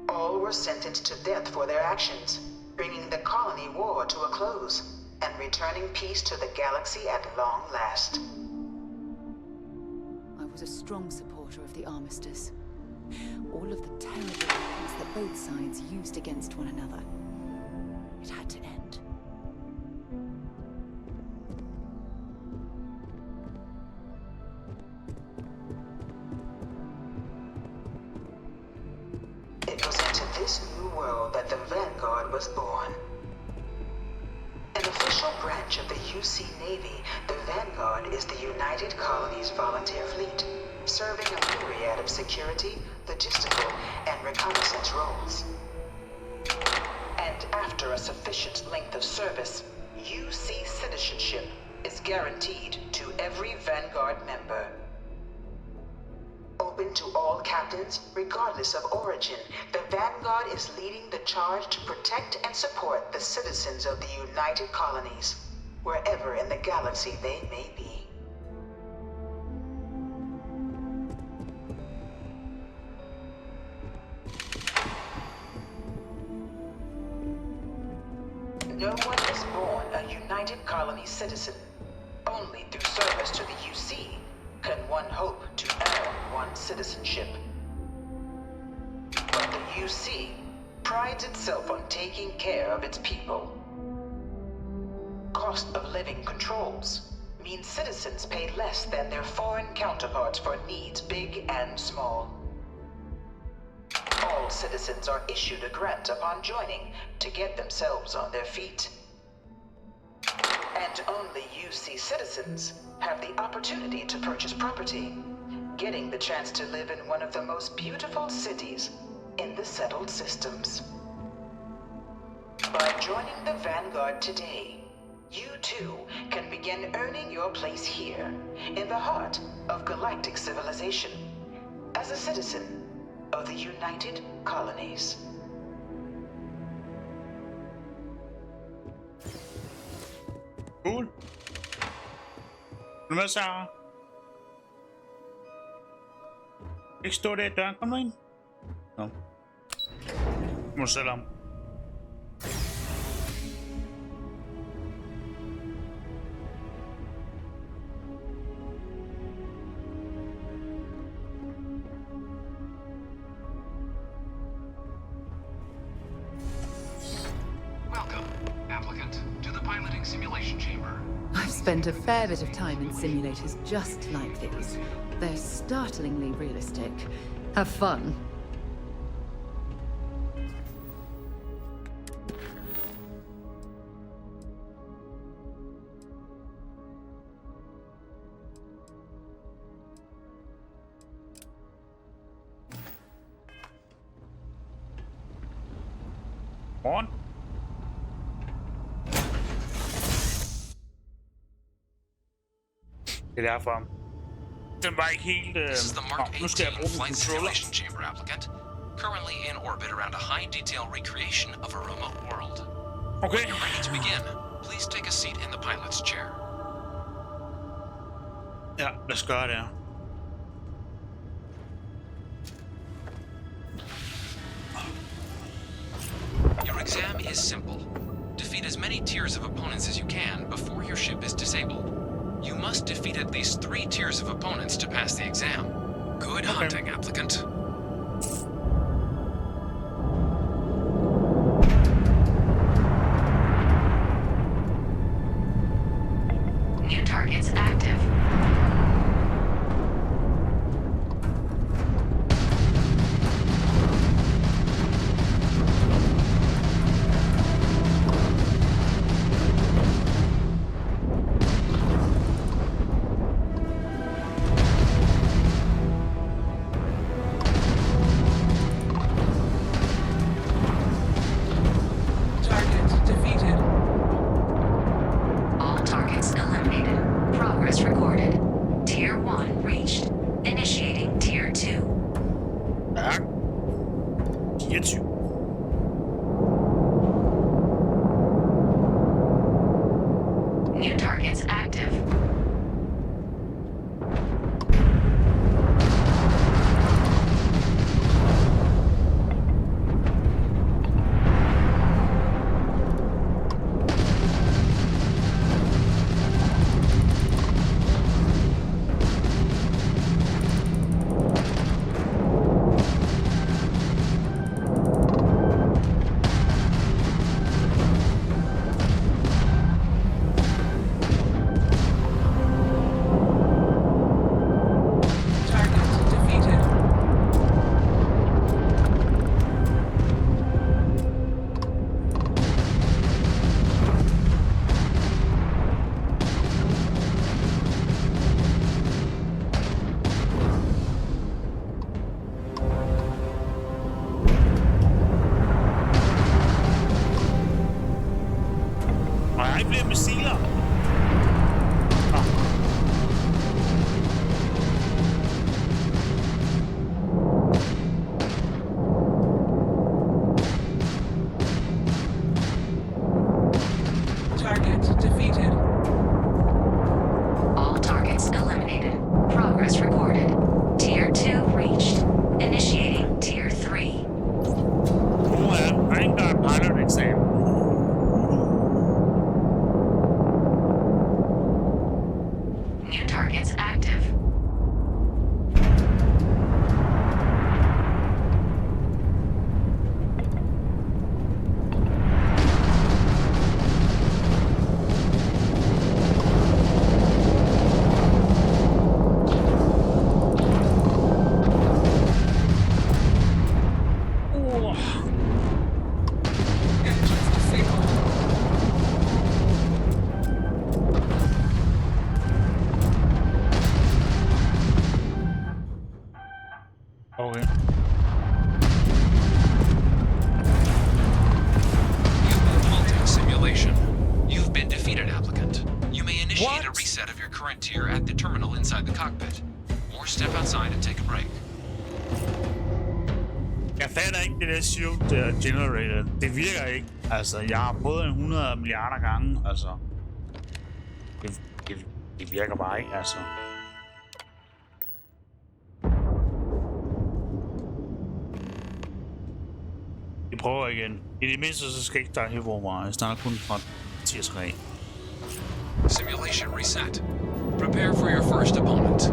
Speaker 20: All were sentenced to death for their actions, bringing the colony war to a close, and returning peace to the galaxy at long last.
Speaker 4: I was a strong supporter of the armistice. All of the terrible weapons that both sides used against one another. It had to end.
Speaker 20: It was into this new world that the Vanguard was born. An official branch of the UC Navy, the Vanguard is the United Colonies Volunteer Fleet, serving a myriad of security, logistical, and reconnaissance roles. And after a sufficient length of service, UC citizenship is guaranteed to every Vanguard member. Open to all captains, regardless of origin, the Vanguard is leading the charge to protect and support the citizens of the United Colonies, wherever in the galaxy they may be. No one is born a United Colonies citizen. Only through service to the UC can one hope to earn one's citizenship. But the UC prides itself on taking care of its people. Cost of living controls mean citizens pay less than their foreign counterparts for needs big and small. All citizens are issued a grant upon joining to get themselves on their feet. And only UC citizens have the opportunity to purchase property, getting the chance to live in one of the most beautiful cities in the settled systems. By joining the Vanguard today, you too can begin earning your place here, in the heart of galactic civilization, as a citizen of the United Colonies.
Speaker 7: Cool. Hvad så? Ikke stå der i døren. Kom nu ind. Nå. Må du selv om.
Speaker 4: Spent a fair bit of time in simulators just like these. They're startlingly realistic. Have fun.
Speaker 7: On. Det er derfor. Den var ikke helt...
Speaker 19: This is the Mark 18 flight simulation chamber applicant. Currently in orbit around a high-detail recreation of a remote world.
Speaker 7: Okay.
Speaker 19: When you're ready to begin, please take a seat in the pilot's chair.
Speaker 7: Ja, lad os gøre det her.
Speaker 19: Your exam is simple. Defeat as many tiers of opponents as you can before your ship is disabled. You must defeat at least 3 tiers of opponents to pass the exam. Good hunting, applicant.
Speaker 14: New targets active.
Speaker 19: terminal inside the cockpit, or step outside and take a break.
Speaker 7: Jeg fatter ikke det der shield generator. Det virker ikke. Altså, jeg har prøvet 100 milliarder gange. Altså, det virker bare ikke, altså. Vi prøver igen. I det mindste, så skal ikke der her, hvor jeg snakker kun fra tirsdag.
Speaker 19: Simulation reset. Prepare for your first opponent.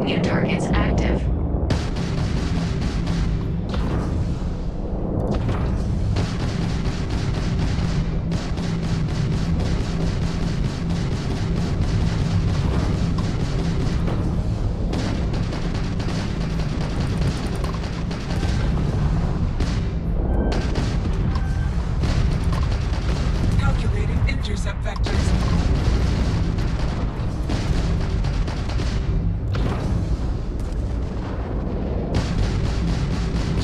Speaker 14: New targets active.
Speaker 6: Calculating intercept vectors.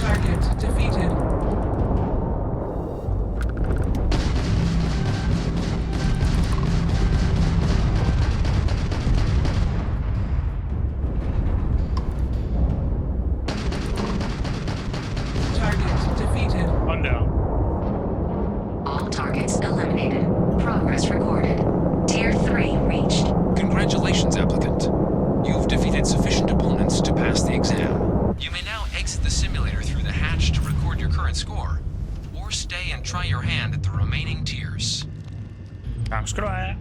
Speaker 6: Target defeated. Target defeated.
Speaker 7: On down.
Speaker 14: All targets eliminated. Progress recorded. Tier 3 reached.
Speaker 19: Congratulations, applicant. You've defeated sufficient opponents to pass the exam. You may now exit the simulator through the hatch to record your current score, or stay and try your hand at the remaining tiers.
Speaker 7: Tak skal du have.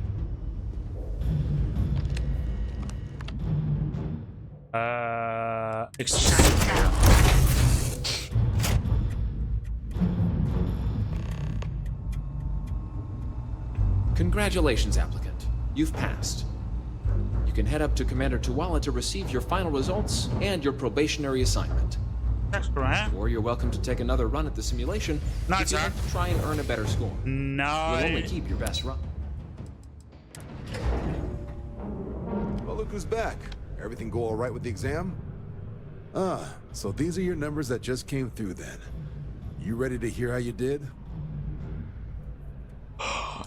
Speaker 19: Congratulations, applicant. You've passed. You can head up to Commander Tuwala to receive your final results and your probationary assignment. Or you're welcome to take another run at the simulation if you'd like to try and earn a better score.
Speaker 7: No.
Speaker 19: You'll only keep your best run.
Speaker 17: Well, look who's back. Everything go all right with the exam? So these are your numbers that just came through then. You ready to hear how you did?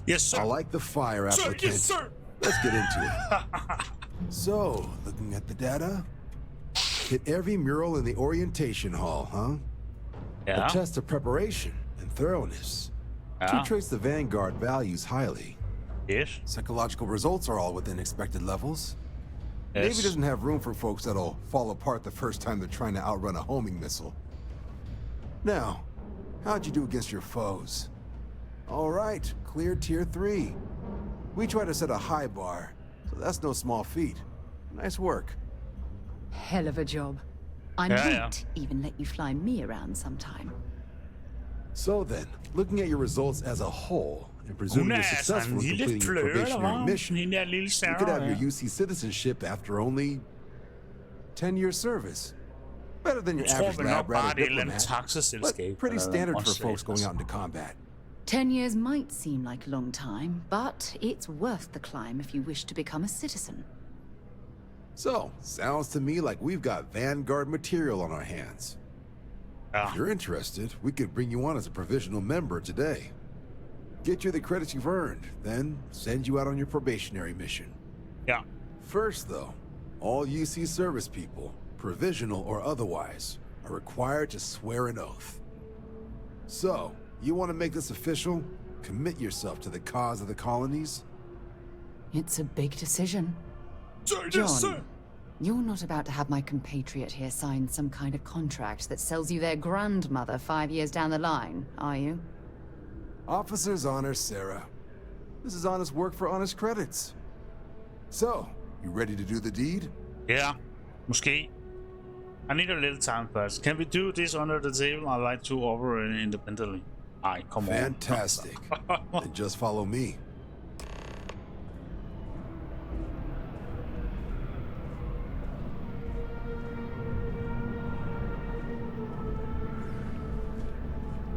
Speaker 7: Yes, sir.
Speaker 17: I like the fire applicant.
Speaker 7: Yes, sir.
Speaker 17: Let's get into it. So, looking at the data, hit every mural in the orientation hall, huh?
Speaker 7: Yeah.
Speaker 17: A test of preparation and thoroughness.
Speaker 7: Yeah.
Speaker 17: To trace the Vanguard values highly.
Speaker 7: Yes.
Speaker 18: Psychological results are all within expected levels.
Speaker 17: Yes. Navy doesn't have room for folks that'll fall apart the first time they're trying to outrun a homing missile. Now, how'd you do against your foes? All right, clear tier 3. We try to set a high bar, so that's no small feat. Nice work.
Speaker 4: Hell of a job. I might even let you fly me around sometime.
Speaker 17: So then, looking at your results as a whole, and presuming you're successful in completing your probationary mission, you could have your UC citizenship after only 10 years service. Better than your average lab rat or diplomat, but pretty standard for folks going out into combat.
Speaker 4: 10 years might seem like a long time, but it's worth the climb if you wish to become a citizen.
Speaker 17: So, sounds to me like we've got Vanguard material on our hands. If you're interested, we could bring you on as a provisional member today. Get you the credits you've earned, then send you out on your probationary mission.
Speaker 7: Yeah.
Speaker 17: First, though, all UC service people, provisional or otherwise, are required to swear an oath. So, you want to make this official? Commit yourself to the cause of the colonies?
Speaker 4: It's a big decision. John, you're not about to have my compatriot here sign some kind of contract that sells you their grandmother 5 years down the line, are you?
Speaker 17: Officer's honor, Sarah. This is honest work for honest credits. So, you ready to do the deed?
Speaker 7: Yeah, måske. I need a little time first. Can we do this under the table? I like to operate independently. Alright, come on.
Speaker 17: Fantastic. Then just follow me.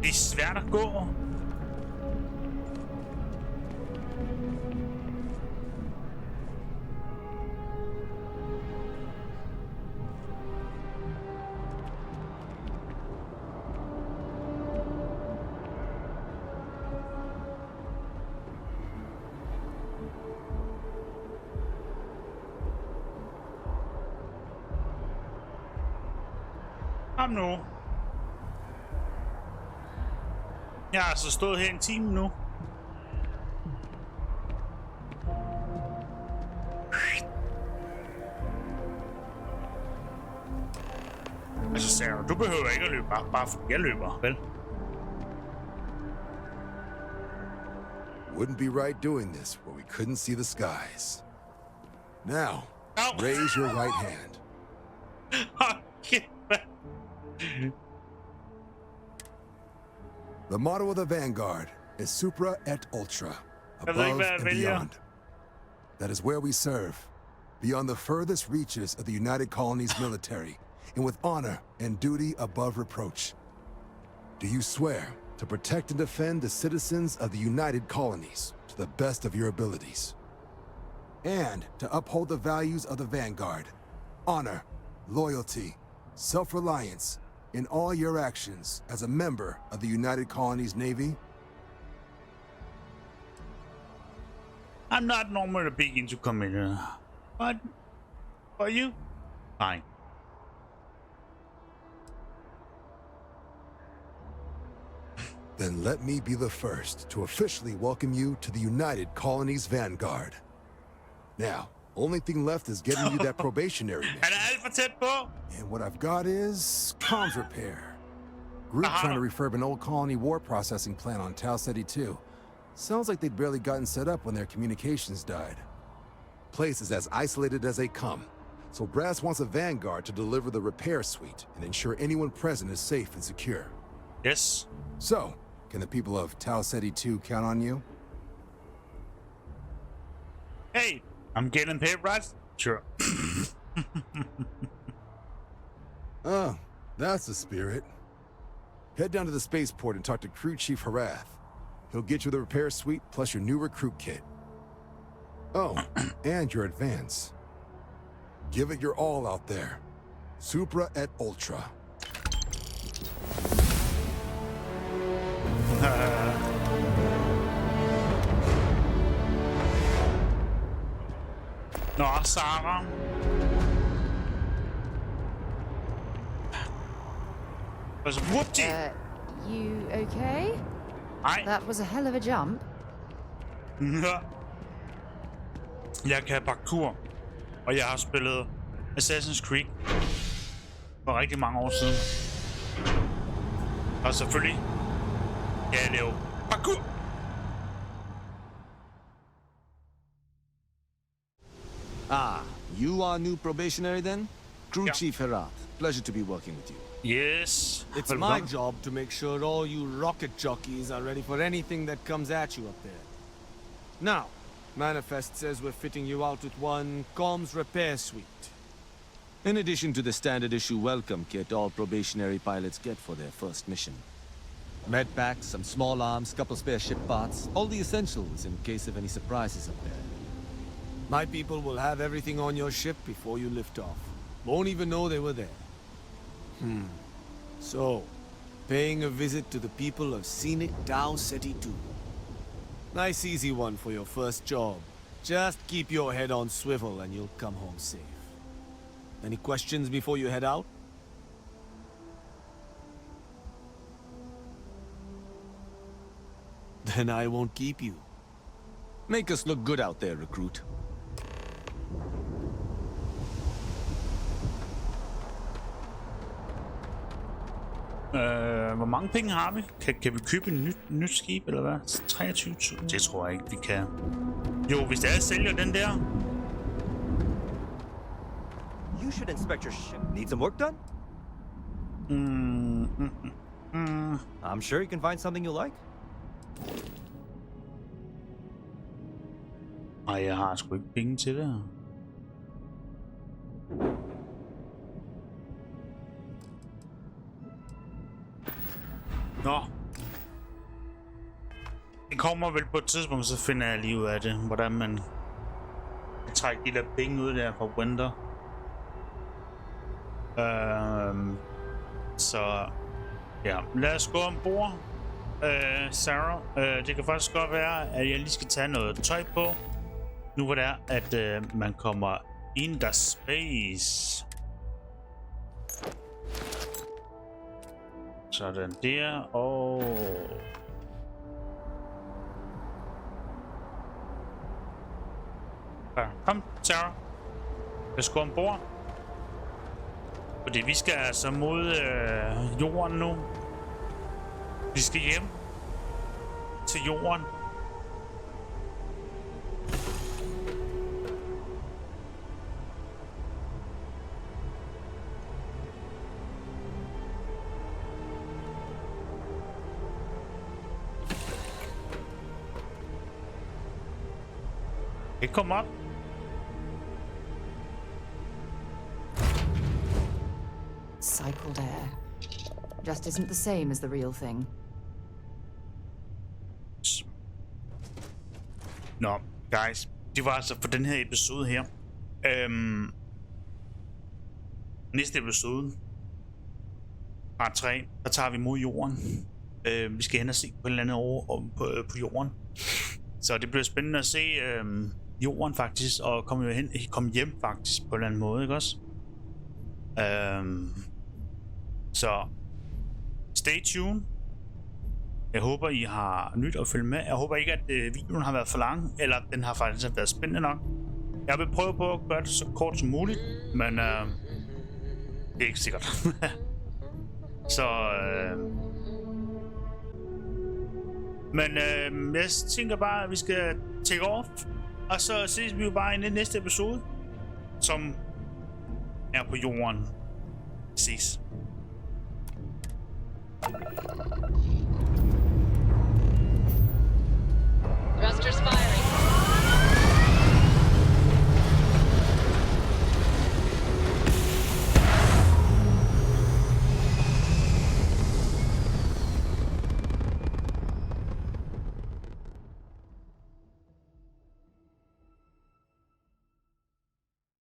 Speaker 7: Det er svært at gå. Kom nu. Jeg har altså stået her en time nu. Altså, Sarah, du behøver ikke at løbe, bare fordi jeg løber, vel?
Speaker 17: Wouldn't be right doing this where we couldn't see the skies. Now, raise your right hand. The motto of the Vanguard is Supra et Ultra, above and beyond. That is where we serve, beyond the furthest reaches of the United Colonies military, and with honor and duty above reproach. Do you swear to protect and defend the citizens of the United Colonies to the best of your abilities? And to uphold the values of the Vanguard, honor, loyalty, self-reliance, in all your actions as a member of the United Colonies Navy?
Speaker 7: I'm not normally big into committing, but for you, fine.
Speaker 17: Then let me be the first to officially welcome you to the United Colonies Vanguard. Now, only thing left is getting you that probationary mission. And what I've got is comms repair. Group trying to refurb an old colony war processing plant on Tau Ceti 2. Sounds like they'd barely gotten set up when their communications died. Place is as isolated as they come. So Brass wants a Vanguard to deliver the repair suite and ensure anyone present is safe and secure.
Speaker 7: Yes.
Speaker 17: So, can the people of Tau Ceti 2 count on you?
Speaker 7: Hey, I'm getting paid, right? Sure.
Speaker 17: Oh, that's the spirit. Head down to the spaceport and talk to Crew Chief Harath. He'll get you the repair suite plus your new recruit kit. Oh, and your advance. Give it your all out there. Supra et Ultra.
Speaker 7: Nå, Sarah.
Speaker 5: You okay? That was a hell of a jump.
Speaker 7: Ja. Jeg kan parkour, og jeg har spillet Assassin's Creed for rigtig mange år siden. Og selvfølgelig kan jeg lave parkour.
Speaker 22: Ah, you are new probationary then? Crew Chief Harath, pleasure to be working with you.
Speaker 7: Yes.
Speaker 22: It's my job to make sure all you rocket jockeys are ready for anything that comes at you up there. Now, Manifest says we're fitting you out with one comms repair suite. In addition to the standard issue welcome kit all probationary pilots get for their first mission. Med packs, some small arms, couple spare ship parts, all the essentials in case of any surprises up there. My people will have everything on your ship before you lift off. Won't even know they were there. So, paying a visit to the people of scenic Tau Ceti 2. Nice easy one for your first job. Just keep your head on swivel and you'll come home safe. Any questions before you head out? Then I won't keep you. Make us look good out there, recruit.
Speaker 7: Hvor mange penge har vi? Kan vi købe et nyt skib, eller hvad? 23.000? Det tror jeg ikke, vi kan. Jo, hvis jeg sælger den der.
Speaker 23: You should inspect your ship. Need some work done? I'm sure you can find something you like.
Speaker 7: Ej, jeg har sgu ikke penge til det. Nå. Det kommer vel på et tidspunkt, så finder jeg lige ud af det. Hvordan man kan trække de der penge ud der fra Winter. Så ja, lad os gå ombord. Sarah, det kan faktisk godt være, at jeg lige skal tage noget tøj på. Nu hvor det er, at man kommer in the space. Sådan der, og... Ja, kom, Sarah. Jeg skal ombord. Fordi vi skal altså mod jorden nu. Vi skal hjem til jorden. Ikke kom op.
Speaker 4: Cycled air. Just isn't the same as the real thing.
Speaker 7: Nå, guys. Det var altså for den her episode her. Næste episode. Part 3. Der tager vi mod jorden. Vi skal hen og se på et eller andet over på jorden. Så det bliver spændende at se jorden faktisk, og komme hjem faktisk på en eller anden måde, ikke også? Så stay tuned. Jeg håber, I har nyt at følge med. Jeg håber ikke, at videoen har været for lang, eller den har faktisk været spændende nok. Jeg vil prøve på at gøre det så kort som muligt, men det er ikke sikkert. Så men jeg tænker bare, at vi skal take off, og så ses vi jo bare i den næste episode, som er på jorden. Ses.